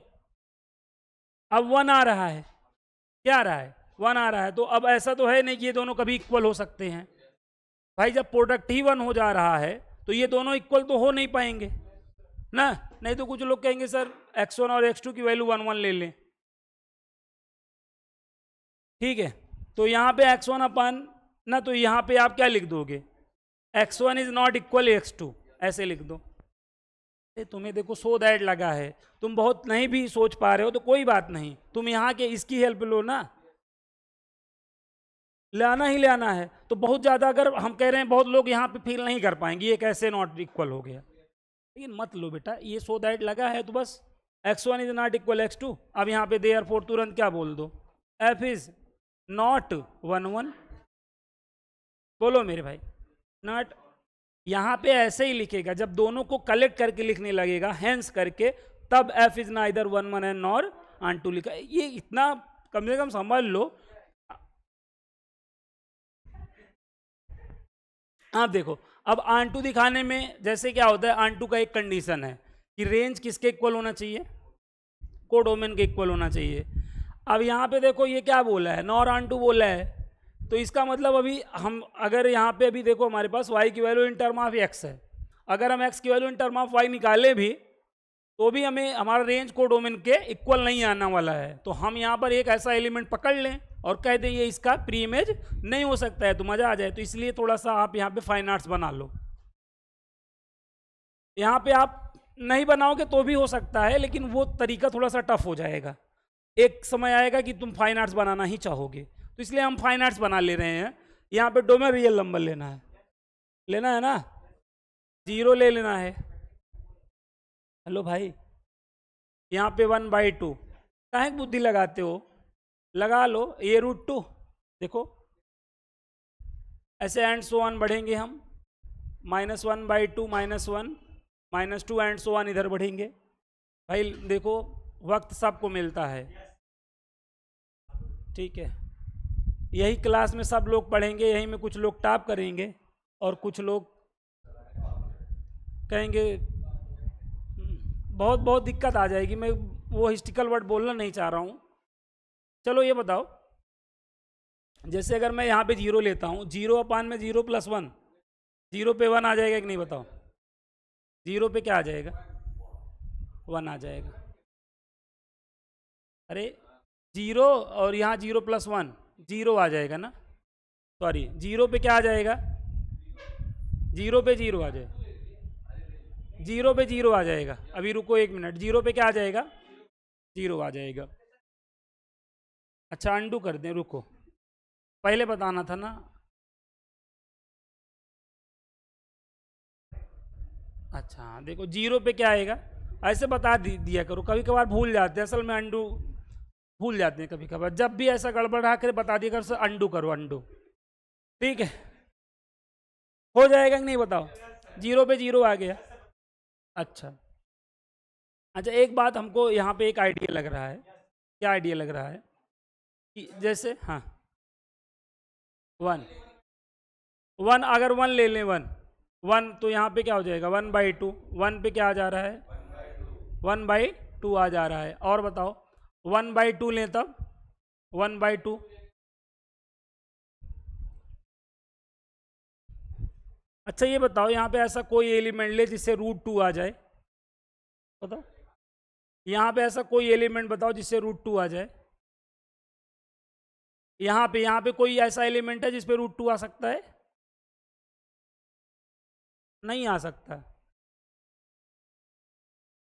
अब 1 आ रहा है, क्या आ रहा है, 1 आ रहा है। तो अब ऐसा तो है नहीं कि ये दोनों कभी इक्वल हो सकते हैं भाई, जब प्रोडक्ट ही 1 हो जा रहा है तो ये दोनों इक्वल तो हो नहीं पाएंगे ना। नहीं तो कुछ लोग कहेंगे सर x1 और x2 की वैल्यू 1 1 ले लें, ठीक है। तो यहाँ पे x1 अपन ना, तो यहाँ पे आप क्या लिख दोगे, x1 is not equal x2, ऐसे लिख दो। तुम्हें देखो सो दैट लगा है, तुम बहुत नहीं भी सोच पा रहे हो तो कोई बात नहीं, तुम यहाँ के इसकी हेल्प लो ना, लाना ही लाना है। तो बहुत ज़्यादा अगर हम कह रहे हैं, बहुत लोग यहाँ पे फील नहीं कर पाएंगे ये कैसे नॉट इक्वल हो गया, लेकिन मत लो बेटा, ये सो दैट लगा है तो बस x1 is not equal x2। अब यहाँ पे देयरफॉर तुरंत क्या बोल दो, f इज नॉट 1 1, बोलो मेरे भाई, नॉट। यहाँ पे ऐसे ही लिखेगा, जब दोनों को कलेक्ट करके लिखने लगेगा हैंस करके, तब f is neither 1 1 and nor onto लिखा। ये इतना कम से कम समझ लो। आप देखो, अब ऑन टू दिखाने में जैसे क्या होता है, ऑन टू का एक कंडीशन है कि रेंज किसके इक्वल होना चाहिए, कोडोमेन के इक्वल होना चाहिए। अब यहाँ पे देखो ये क्या बोला है, नॉर ऑन टू बोला है, तो इसका मतलब अभी हम अगर यहाँ पे अभी देखो हमारे पास y की value in term of x है, अगर हम x की value in term of y निकाले भी तो भी हमें हमारा रेंज कोडोमेन के इक्वल नहीं आना वाला है। तो हम यहाँ पर एक ऐसा एलिमेंट पकड़ लें और कह दें ये इसका प्री इमेज नहीं हो सकता है, तो मज़ा आ जाए। तो इसलिए थोड़ा सा आप यहाँ पे फाइन आर्ट्स बना लो। यहाँ पे आप नहीं बनाओगे तो भी हो सकता है, लेकिन वो तरीका थोड़ा सा टफ हो जाएगा। एक समय आएगा कि तुम फाइन आर्ट्स बनाना ही चाहोगे, तो इसलिए हम फाइन आर्ट्स बना ले रहे हैं। यहाँ पे डोमेन रियल नंबर लेना है ना, 0 ले लेना है। हेलो भाई, यहाँ पे 1/2 काहे बुद्धि लगाते हो, लगा लो। ये √2 देखो, ऐसे एंड सो ऑन बढ़ेंगे हम, -1/2 -1 -2 एंड सो ऑन इधर बढ़ेंगे। भाई देखो, वक्त सबको मिलता है, ठीक है। यही क्लास में सब लोग पढ़ेंगे, यही में कुछ लोग टॉप करेंगे और कुछ लोग कहेंगे बहुत बहुत दिक्कत आ जाएगी। मैं वो हिस्टिकल वर्ड बोलना नहीं चाह रहा हूँ। चलो ये बताओ, जैसे अगर मैं यहाँ पे 0 लेता हूँ, 0/0 + 1, 0 पे 1 आ जाएगा कि नहीं बताओ? 0 पे क्या आ जाएगा? 1 आ जाएगा। अरे 0 और यहाँ 0 + 1 0 आ जाएगा ना, सॉरी 0 पे क्या आ जाएगा? 0 पे 0 आ जाएगा, 0 पे 0 आ जाएगा। अभी रुको 1 मिनट, 0 पे क्या आ जाएगा? 0 आ जाएगा। अच्छा अंडू कर दें, रुको, पहले बताना था ना। अच्छा देखो 0 पे क्या आएगा, ऐसे बता दिया करो, कभी कभार भूल जाते हैं, असल में अंडू भूल जाते हैं कभी कभार। जब भी ऐसा गड़बड़ा कर बता दिया करो, अंडू करो, अंडू, ठीक है। हो जाएगा कि नहीं बताओ? 0 पे 0 आ गया। अच्छा अच्छा, एक बात हमको यहाँ पे एक आइडिया लग रहा है। क्या आइडिया लग रहा है कि जैसे, हाँ 1 अगर 1 ले लें, 1 तो यहाँ पे क्या हो जाएगा? 1/2। 1 पे क्या आ जा रहा है? 1/2 आ जा रहा है। और बताओ 1/2 लें तब 1/2, अच्छा ये बताओ यहाँ पे ऐसा कोई एलिमेंट ले जिससे √2 आ जाए, बताओ। यहाँ पे ऐसा कोई एलिमेंट बताओ जिससे √2 आ जाए। यहाँ पे कोई ऐसा एलिमेंट है जिस पे √2 आ सकता है? नहीं आ सकता,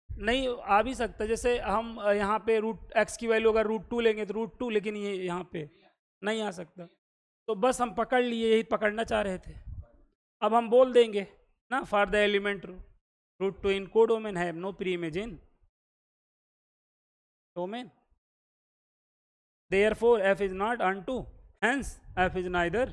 नहीं आ भी सकता। जैसे हम यहाँ पे x की वैल्यू अगर √2 लेंगे तो √2, लेकिन ये यहाँ पे नहीं आ सकता। तो बस हम पकड़ लिए, यही पकड़ना चाह रहे थे। अब हम बोल देंगे ना, for the element √2 in codomain have no pre image in domain, therefore f is not unto, hence f is neither।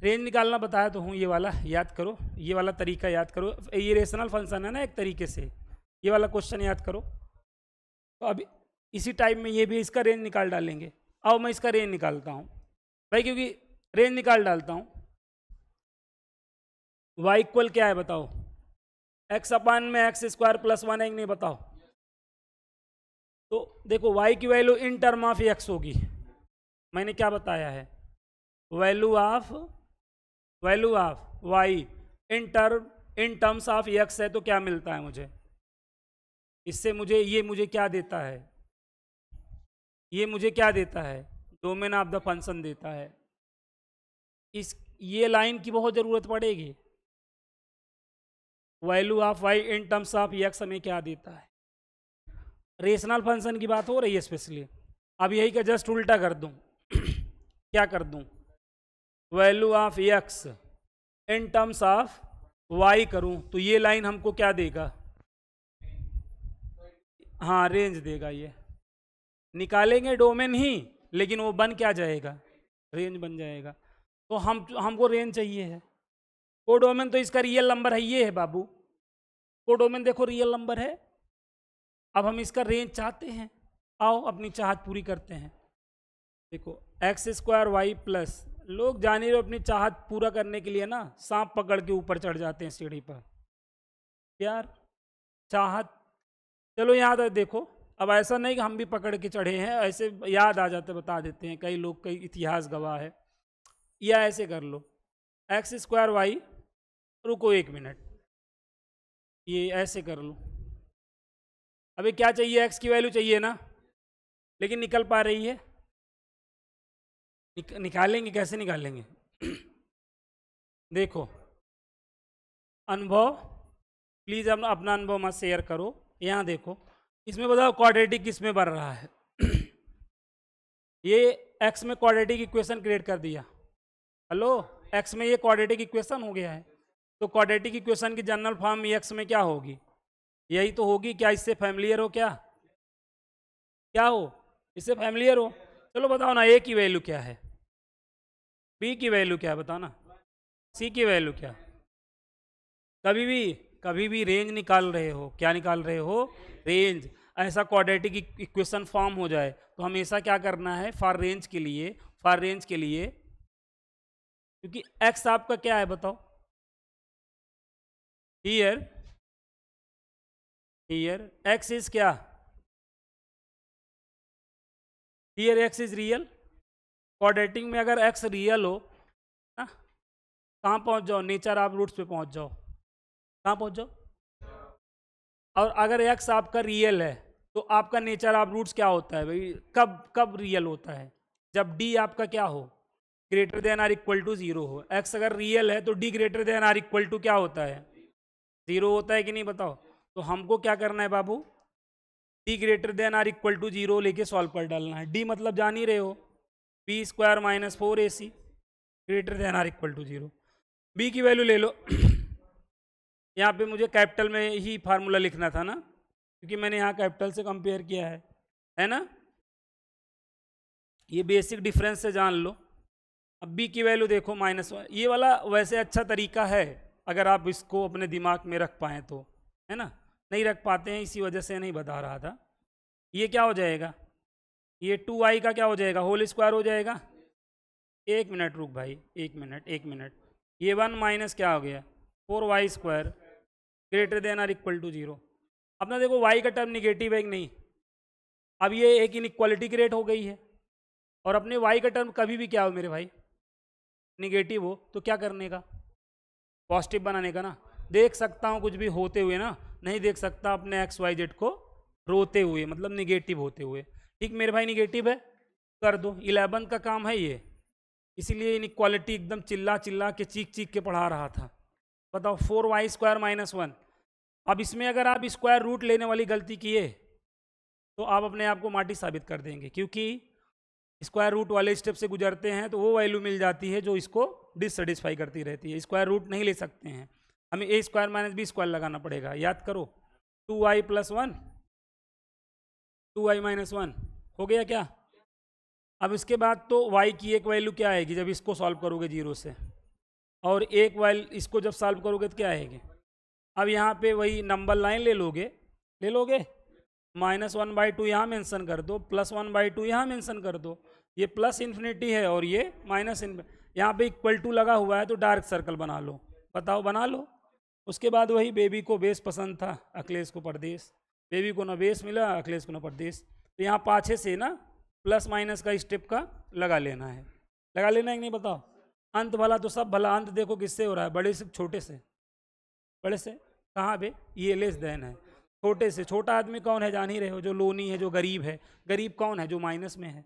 Range निकालना बताया तो हूँ, ये वाला याद करो, ये वाला तरीका याद करो। ये रेशनल फंक्शन है ना, एक तरीके से ये वाला क्वेश्चन याद करो। तो अभी इसी टाइप में ये भी इसका रेंज निकाल डालेंगे। अब मैं इसका रेंज निकालता हूँ भाई, क्योंकि रेंज निकाल डालता हूँ। y इक्वल क्या है बताओ? x/x² + 1 है कि नहीं बताओ? तो देखो y की value in term of x होगी। मैंने क्या बताया है? Value of y in terms of x है, तो क्या मिलता है मुझे इससे? मुझे क्या देता है? ये मुझे क्या देता है? डोमेन ऑफ द फंक्शन देता है। ये लाइन की बहुत ज़रूरत पड़ेगी। Value of y in terms of x हमें क्या देता है? रेशनल फंक्शन की बात हो रही है स्पेशली। अब यही का जस्ट उल्टा कर दूं क्या कर दूं? Value of x in terms of y करूं तो ये लाइन हमको क्या देगा? हाँ रेंज देगा। ये निकालेंगे डोमेन ही, लेकिन वो बन क्या जाएगा? रेंज बन जाएगा। तो हमको रेंज चाहिए है। कोडोमेन तो इसका रियल नंबर है, ये है बाबू। कोडोमेन देखो रियल नंबर है। अब हम इसका रेंज चाहते हैं, आओ अपनी चाहत पूरी करते हैं। देखो x² y+, लोग जाने रहे अपनी चाहत पूरा करने के लिए ना सांप पकड़ के ऊपर चढ़ जाते हैं सीढ़ी पर। यार चाहत, चलो याद है देखो, अब ऐसा नहीं कि हम भी पकड़ के चढ़े हैं, ऐसे याद आ जाते बता देते हैं, कई लोग कई इतिहास गवाह है। या ऐसे कर लो x² y, रुको 1 मिनट, ये ऐसे कर लो। अबे क्या चाहिए, एक्स की वैल्यू चाहिए ना, लेकिन निकल पा रही है? निकालेंगे, कैसे निकालेंगे? देखो अनुभव, प्लीज अपना अनुभव मत शेयर करो। यहाँ देखो, इसमें बताओ क्वाड्रेटिक किस में बन रहा है? ये एक्स में क्वाड्रेटिक इक्वेशन क्रिएट कर दिया। हेलो, एक्स में ये क्वाड्रेटिक इक्वेशन हो गया है। तो क्वाड्रेटिक इक्वेशन की जनरल फॉर्म एक्स में क्या होगी? यही तो होगी। क्या इससे फैमिलियर हो? क्या क्या हो? इससे फैमिलियर हो? चलो बताओ ना, ए की वैल्यू क्या है, बी की वैल्यू क्या है, बताओ ना, सी की वैल्यू क्या? कभी भी रेंज निकाल रहे हो। क्या निकाल रहे हो? रेंज। ऐसा क्वाड्रेटिक इक्वेशन फॉर्म हो जाए तो हमेशा क्या करना है? फॉर रेंज के लिए, क्योंकि एक्स आपका क्या है बताओ? हियर एक्स इज क्या? Here x is real. Quadratic में अगर एक्स रियल हो ना, कहाँ पहुंच जाओ? नेचर ऑफ रूट्स पे पहुंच जाओ। कहाँ पहुंच जाओ? और अगर एक्स आपका रियल है तो आपका नेचर ऑफ रूट्स क्या होता है भाई? कब रियल होता है? जब डी आपका क्या हो? Greater than or equal to zero हो। एक्स अगर रियल है तो D greater than or equal to क्या होता है? जीरो होता है कि नहीं बताओ? तो हमको क्या करना है बाबू? D greater than or equal to zero लेके सॉल्व कर डालना है। डी मतलब जान ही रहे हो, B square minus 4ac greater than or equal to zero. B की वैल्यू ले लो। यहाँ पे मुझे कैपिटल में ही फार्मूला लिखना था ना, क्योंकि मैंने यहाँ कैपिटल से कंपेयर किया है ना? ये बेसिक डिफरेंस से जान लो। अब बी की वैल्यू देखो -1। ये वाला वैसे अच्छा तरीका है अगर आप इसको अपने दिमाग में रख पाएँ तो, है ना? नहीं रख पाते हैं, इसी वजह से नहीं बता रहा था। ये क्या हो जाएगा? ये 2i का क्या हो जाएगा? होल स्क्वायर हो जाएगा। एक मिनट रुक भाई, एक मिनट। ये 1 माइनस क्या हो गया? 4y square greater than or equal to zero. अपना देखो y का टर्म निगेटिव है कि नहीं? अब ये एक इनइक्वालिटी क्रिएट हो गई है, और अपने y का टर्म कभी भी क्या हो मेरे भाई? निगेटिव हो। तो क्या करने का? पॉजिटिव बनाने का ना। देख सकता हूँ कुछ भी होते हुए ना, नहीं देख सकता अपने XYZ को रोते हुए, मतलब निगेटिव होते हुए। ठीक मेरे भाई, निगेटिव है, कर दो। 11 का काम है ये, इसीलिए इनइक्वालिटी एकदम चिल्ला के चीख के पढ़ा रहा था। बताओ 4y स्क्वायर माइनस 1। अब इसमें अगर आप स्क्वायर रूट लेने वाली गलती किए तो आप अपने आप को माटी साबित कर देंगे, क्योंकि स्क्वायर रूट वाले स्टेप से गुजरते हैं तो वो वैल्यू मिल जाती है जो इसको डिससेटिस्फाई करती रहती है। स्क्वायर रूट नहीं ले सकते हैं, हमें ए स्क्वायर माइनस बी स्क्वायर लगाना पड़ेगा। याद करो, 2y प्लस 1 2y माइनस 1 हो गया क्या? अब इसके बाद तो y की एक वैल्यू क्या आएगी जब इसको सॉल्व करोगे जीरो से, और एक वैल्यू इसको जब सॉल्व करोगे तो क्या आएगी? अब यहाँ पे वही नंबर लाइन ले लोगे -1/2 यहाँ मेंशन कर दो, +1/2 यहाँ मेंशन कर दो। ये प्लस इन्फिनिटी है और ये माइनस यहाँ पे इक्वल टू लगा हुआ है, तो डार्क सर्कल बना लो। बताओ, बना लो। उसके बाद वही बेबी को बेस पसंद था, अखिलेश को परदेश। बेबी को ना बेस मिला, अखिलेश को ना परदेश। तो यहाँ पाछे से ना प्लस माइनस का स्टेप का लगा लेना है कि नहीं बताओ? अंत भला तो सब भला। अंत देखो किससे हो रहा है? बड़े से छोटे से? बड़े से कहाँ बे? ये लेस देन है। छोटे से छोटा आदमी कौन है? जान ही रहे हो, जो लोनी है, जो गरीब है। गरीब कौन है? जो माइनस में है।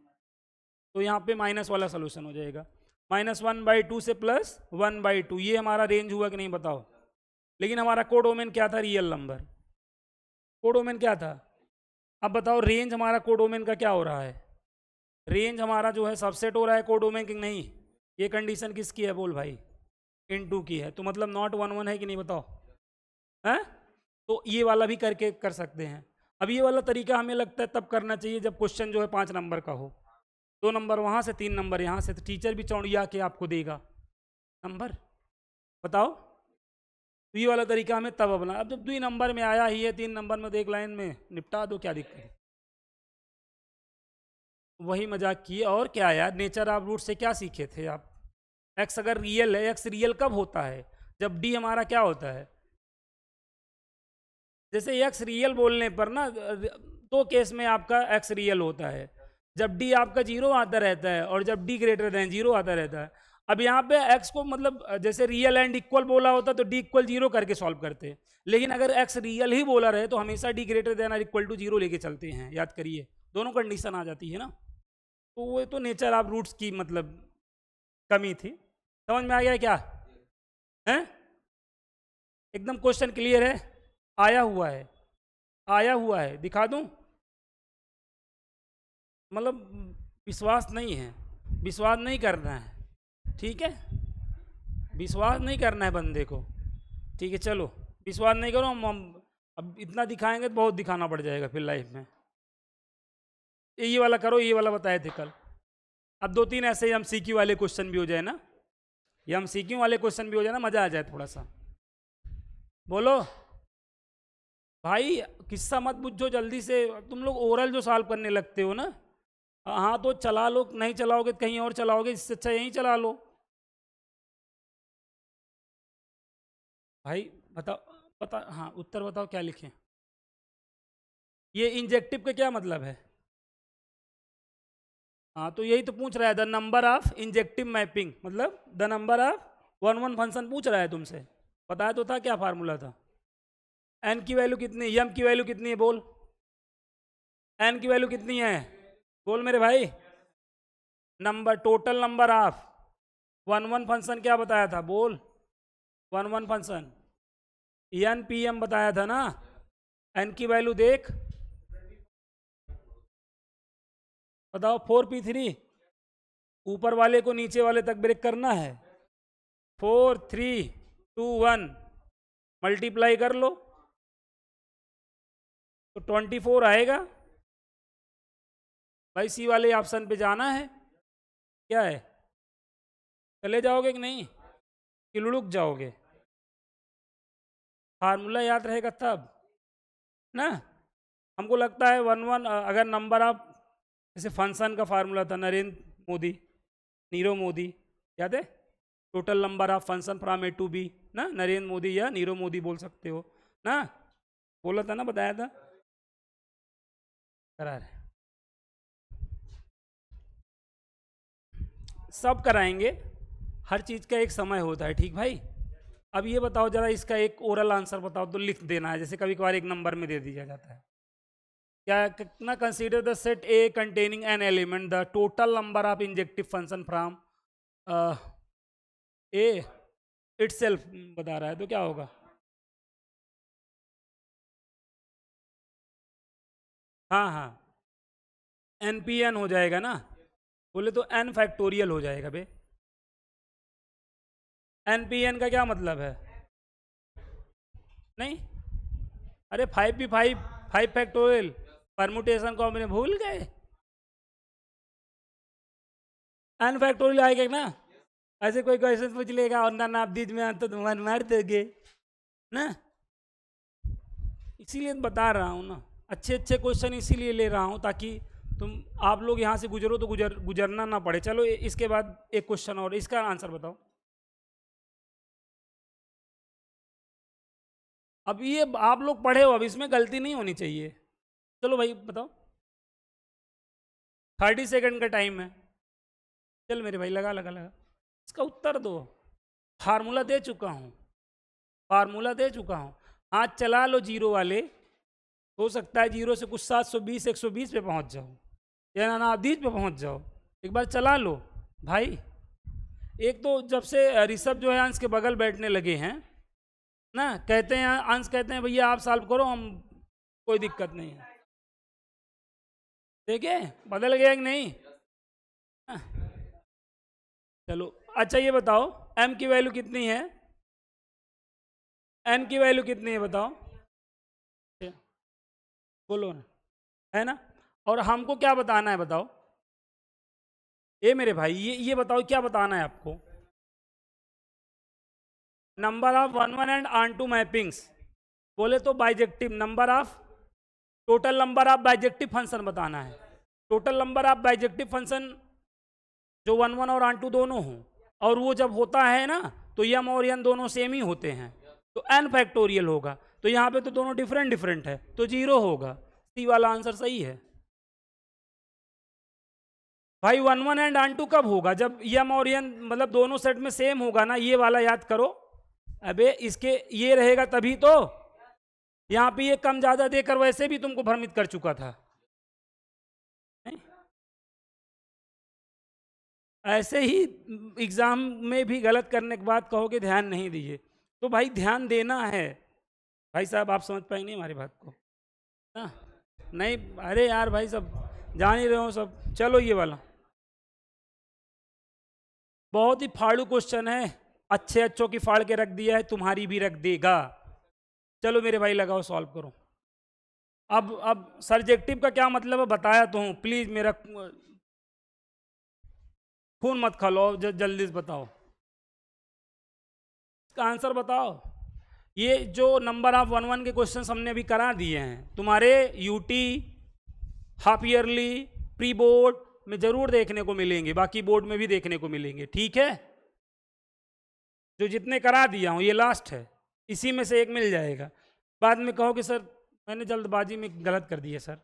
तो यहाँ पे माइनस वाला सोल्यूशन हो जाएगा। -1/2 से +1/2, ये हमारा रेंज हुआ कि नहीं बताओ? लेकिन हमारा कोडोमेन क्या था? Real number. कोडोमेन क्या था? अब बताओ, रेंज हमारा कोडोमेन का क्या हो रहा है? रेंज हमारा जो है सबसेट हो रहा है कोडोमेन की नहीं? ये कंडीशन किसकी है बोल भाई? इन2 की है। तो मतलब नॉट 1 1 है कि नहीं बताओ? है? तो ये वाला भी करके कर सकते हैं। अब ये वाला तरीका हमें लगता है तब करना चाहिए जब क्वेश्चन जो है 5 नंबर का हो। 2 नंबर वहाँ से, 3 नंबर यहाँ से, तो टीचर भी चौड़िया के आपको देगा नंबर। बताओ, तो ये वाला तरीका हमें तब अपना। अब जब 2 नंबर में आया ही है, 3 नंबर में तो एक लाइन में निपटा दो, क्या दिक्कत है? वही मजाक किए और क्या यार। नेचर ऑफ रूट से क्या सीखे थे आप? एक्स अगर रियल है, एक्स रियल कब होता है? जब डी हमारा क्या होता है? जैसे एक्स रियल बोलने पर ना, तो केस में आपका एक्स रियल होता है, जब डी आपका जीरो आता रहता है और जब डी ग्रेटर देन जीरो आता रहता है। अब यहाँ पे x को मतलब जैसे रियल एंड इक्वल बोला होता तो d इक्वल 0 करके सॉल्व करते, लेकिन अगर x रियल ही बोला रहे तो हमेशा d ग्रेटर देन और इक्वल टू 0 लेके चलते हैं, याद करिए, दोनों कंडीशन आ जाती है ना। तो वो तो नेचर ऑफ रूट्स की मतलब कमी थी। समझ में आ गया क्या है? एकदम क्वेश्चन क्लियर है, आया हुआ है, आया हुआ है, दिखा दूं? मतलब विश्वास नहीं है, विश्वास नहीं करना है, ठीक है, विश्वास नहीं करना है बंदे को, ठीक है। चलो विश्वास नहीं करो, हम अब इतना दिखाएंगे तो बहुत दिखाना पड़ जाएगा फिर लाइफ में। ये वाला करो, ये वाला बताए थे कल। अब 2-3 ऐसे ही हम सीक्यू वाले क्वेश्चन भी हो जाए ना, ये हम सीक्यू वाले क्वेश्चन भी हो जाए ना, मजा आ जाए थोड़ा सा। बोलो भाई, किस्सा मत पूछो जल्दी से, तुम लोग ओरल जो सॉल्व करने लगते हो ना, हाँ तो चला लो, नहीं चलाओगे तो कहीं और चलाओगे, इससे अच्छा यहीं चला लो। भाई बताओ, पता, हाँ उत्तर बताओ क्या लिखें। ये इंजेक्टिव का क्या मतलब है? हाँ तो यही तो पूछ रहा है, the number of injective mapping, मतलब द नंबर ऑफ 1 फंक्शन पूछ रहा है तुमसे। बताया तो था क्या फार्मूला था। एन की वैल्यू कितनी, एम की वैल्यू कितनी है बोल, एन की वैल्यू कितनी है बोल मेरे भाई। Number, total number of 1 function क्या बताया था बोल, 1 फंक्शन एन पी एम बताया था ना। एन की वैल्यू देख, बताओ 4p3, ऊपर वाले को नीचे वाले तक ब्रेक करना है, 4 3 2 1 मल्टीप्लाई कर लो तो 24 आएगा। भाई सी वाले ऑप्शन पे जाना है, क्या है, चले जाओगे कि नहीं कि लुढ़क जाओगे? फार्मूला याद रहेगा तब ना। हमको लगता है 1 अगर नंबर ऑफ, जैसे फंक्शन का फार्मूला था नरेंद्र मोदी, नीरव मोदी, याद है, total number of function from A to B ना, नरेंद्र मोदी या नीरव मोदी बोल सकते हो ना, बोला था ना, बताया था, करा रहे सब कराएंगे, हर चीज़ का एक समय होता है, ठीक भाई। अब ये बताओ जरा, इसका एक ओरल आंसर बताओ तो लिख देना है, जैसे कभी कभार एक नंबर में दे दिया जाता है। क्या कितना, consider the set A containing an element the total number of injective function from A itself बता रहा है, तो क्या होगा? हाँ हाँ, एन पी एन हो जाएगा ना, बोले तो एन फैक्टोरियल हो जाएगा बे। एन पी एन का क्या मतलब है? नहीं, अरे 5p5, 5 फैक्टोरियल, परमुटेशन को हमने भूल गए, एन फैक्टोरियल आएगा ना। ऐसे कोई क्वेश्चन पूछ लेगा और ना नाप दीज में आता तो मार दोगे ना, इसीलिए बता रहा हूँ ना, अच्छे अच्छे क्वेश्चन इसीलिए ले रहा हूँ ताकि तुम, आप लोग यहाँ से गुजरो तो गुजरना ना पड़े। चलो इसके बाद एक क्वेश्चन और, इसका आंसर बताओ। अब ये आप लोग पढ़े हो, अब इसमें गलती नहीं होनी चाहिए। चलो भाई बताओ, 30 सेकंड का टाइम है, चल मेरे भाई लगा लगा लगा, इसका उत्तर दो। फार्मूला दे चुका हूँ, फार्मूला दे चुका हूँ, हाथ चला लो जीरो वाले, हो सकता है जीरो से कुछ 720 120 पे पहुँच जाओ या नानादीज पे पहुँच जाओ, एक बार चला लो भाई। एक तो जब से ऋषभ जो है अंश के बगल बैठने लगे हैं ना, कहते हैं अंश, कहते हैं भैया आप सॉल्व करो, हम कोई दिक्कत नहीं है, देखिए बदल गया कि नहीं। चलो अच्छा ये बताओ, m की वैल्यू कितनी है, n की वैल्यू कितनी है बताओ, बोलो ना, है ना। और हमको क्या बताना है बताओ, ये मेरे भाई ये बताओ क्या बताना है आपको। Number of 1 and onto mappings, बोले तो bijective number of, total number of bijective function बताना है, total number of bijective function जो 1 और ऑन टू दोनों हों, और वो जब होता है ना तो यम और एन दोनों सेम ही होते हैं, तो एन फैक्टोरियल होगा, तो यहाँ पे तो दोनों डिफरेंट डिफरेंट है तो 0 होगा, सी वाला आंसर सही है। भाई 1 1 एंड ऑन 2 कब होगा? जब यम और एन मतलब दोनों सेट में सेम होगा ना, ये वाला याद करो। अबे इसके ये रहेगा तभी तो। यहाँ पे ये कम ज्यादा देकर वैसे भी तुमको भ्रमित कर चुका था। नहीं? ऐसे ही एग्जाम में भी गलत करने के बाद कहोगे ध्यान नहीं दिए, तो भाई ध्यान देना है। भाई साहब आप समझ पाए नहीं हमारी बात को ना? नहीं, अरे यार भाई सब जान ही रहे हो सब। चलो ये वाला बहुत ही फाड़ू क्वेश्चन है, अच्छे अच्छों की फाड़ के रख दिया है, तुम्हारी भी रख देगा। चलो मेरे भाई लगाओ, सॉल्व करो। अब सब्जेक्टिव का क्या मतलब है बताया तो हूँ, प्लीज मेरा खून मत खलो, जल्दी से बताओ इसका आंसर बताओ। ये जो नंबर ऑफ 1 1 के क्वेश्चन हमने अभी करा दिए हैं तुम्हारे UT, half yearly, pre board में जरूर देखने को मिलेंगे, बाकी बोर्ड में भी देखने को मिलेंगे, ठीक है? जो जितने करा दिया हूँ ये लास्ट है, इसी में से एक मिल जाएगा। बाद में कहो कि सर मैंने जल्दबाजी में गलत कर दिया सर,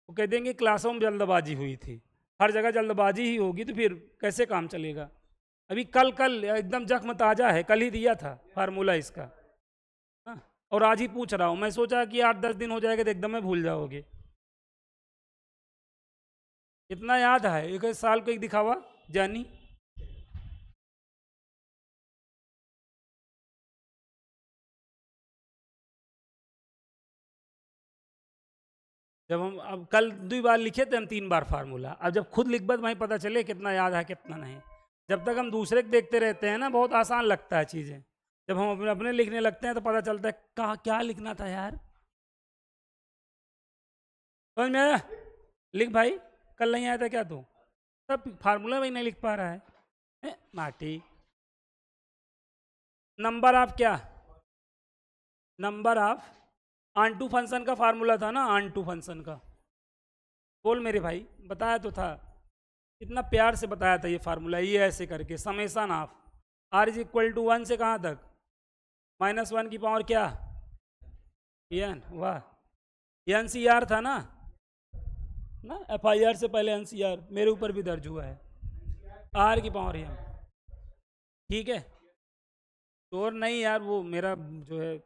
वो कह देंगे क्लासों में जल्दबाजी हुई थी। हर जगह जल्दबाजी ही होगी तो फिर कैसे काम चलेगा? अभी कल कल एकदम जख्म ताज़ा है, कल ही दिया था फार्मूला इसका। हाँ, और आज ही पूछ रहा हूँ। मैं सोचा कि 8 10 दिन हो जाएगा तो एकदम में भूल जाओगे। इतना याद है, एक साल को एक दिखावा जानी। जब हम अब कल 2 बार लिखे थे हम 3 बार फार्मूला, अब जब खुद लिख बद वहीं पता चले कितना याद है कितना नहीं। जब तक हम दूसरे के देखते रहते हैं ना बहुत आसान लगता है चीज़ें, जब हम अपने अपने लिखने लगते हैं तो पता चलता है कहाँ क्या लिखना था यार। समझ में आया? लिख भाई, कल नहीं आया था क्या तू? सब फार्मूला भी नहीं लिख पा रहा है, माटी। नंबर ऑफ क्या? Number of onto function का फार्मूला था ना, ऑन टू फंक्शन का। बोल मेरे भाई, बताया तो था, इतना प्यार से बताया था ये फार्मूला, ये ऐसे करके summation of R is equal to 1 से कहाँ तक? -1 की पावर क्या? एन। वाह, एन सी आर था ना एफ आई आर से पहले एन सी आर मेरे ऊपर भी दर्ज हुआ है, आर की पावर एन। ठीक है, तो और नहीं यार, वो मेरा जो है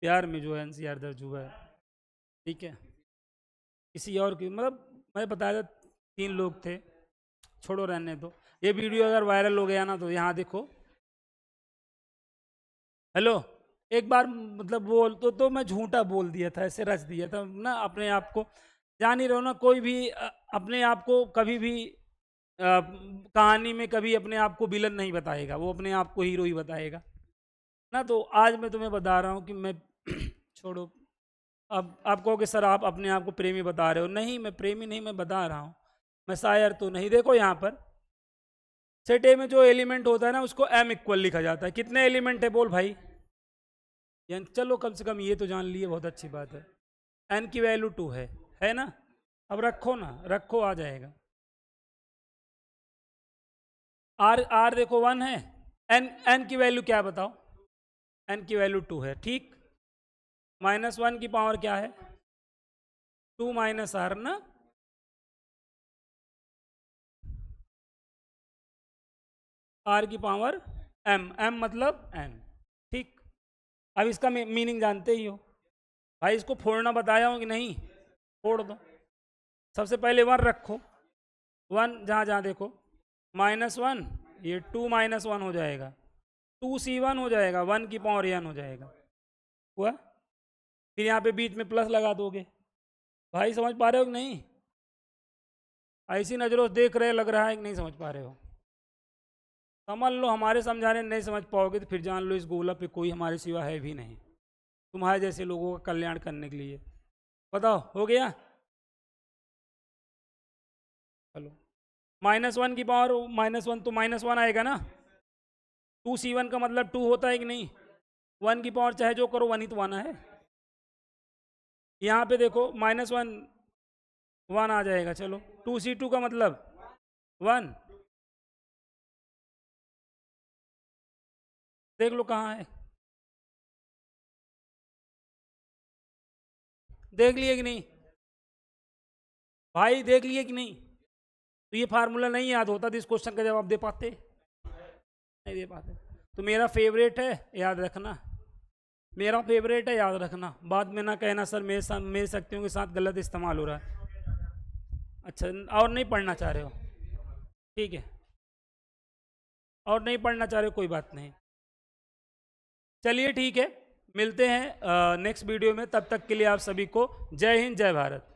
प्यार में जो है एन सी आर दर्ज हुआ है। ठीक है, किसी और की मतलब मैं बताया था 3 लोग थे, छोड़ो रहने दो। ये वीडियो अगर वायरल हो गया ना तो यहाँ देखो। हेलो, एक बार मतलब बोल तो मैं झूठा बोल दिया था, ऐसे रच दिया था ना अपने आप को। जान ही रहो ना, कोई भी अपने आप को कभी भी कहानी में कभी अपने आप को विलन नहीं बताएगा, वो अपने आप को हीरो ही बताएगा ना। तो आज मैं तुम्हें बता रहा हूँ कि मैं छोड़ो। अब आप कहोगे सर आप अपने आप को प्रेमी बता रहे हो, नहीं मैं प्रेमी नहीं, मैं बता रहा हूँ मैं शायर तो नहीं। देखो यहाँ पर सेट ए में जो एलिमेंट होता है ना उसको एम इक्वल लिखा जाता है। कितने एलिमेंट है बोल भाई? यानी चलो कम से कम ये तो जान लिए, बहुत अच्छी बात है। एन की वैल्यू 2 है ना? अब रखो ना, रखो आ जाएगा। आर आर देखो 1 है, एन एन की वैल्यू क्या बताओ? एन की वैल्यू 2 है, ठीक। -1 की पावर क्या है? 2 माइनस आर ना। आर की पावर एम, एम मतलब एन, ठीक। अब इसका मीनिंग जानते ही हो भाई, इसको फोड़ना बताया हूँ कि नहीं? फोड़ दो। सबसे पहले 1 रखो, 1 जहाँ जहाँ देखो, -1 ये 2 -1 हो जाएगा, 2c1 हो जाएगा, 1 की पावर एन हो जाएगा, हुआ। फिर यहाँ पे बीच में प्लस लगा दोगे। भाई समझ पा रहे हो कि नहीं? ऐसी नज़रों से देख रहे लग रहा है कि नहीं समझ पा रहे हो? समझ लो, हमारे समझाने नहीं समझ पाओगे तो फिर जान लो इस गोला पे कोई हमारे सिवा है भी नहीं, तुम्हारे जैसे लोगों का कल्याण करने के लिए। बताओ हो गया? चलो, -1 की पावर -1 तो -1 आएगा ना। 2c1 का मतलब 2 होता है कि नहीं? 1 की पावर चाहे जो करो 1 ही तो आना है। यहाँ पे देखो -1 1 आ जाएगा। चलो 2c2 का मतलब 1, देख लो कहाँ है, देख लिए कि नहीं भाई? देख लिए कि नहीं? तो ये फार्मूला नहीं याद होता तो इस क्वेश्चन का जवाब दे पाते? नहीं दे पाते। तो मेरा फेवरेट है, याद रखना, मेरा फेवरेट है, याद रखना, बाद में ना कहना सर मेरे शक्तियों के साथ गलत इस्तेमाल हो रहा है। अच्छा, और नहीं पढ़ना चाह रहे हो? ठीक है, और नहीं पढ़ना चाह रहे हो, कोई बात नहीं। चलिए ठीक है, मिलते हैं नेक्स्ट वीडियो में। तब तक के लिए आप सभी को जय हिंद, जय भारत।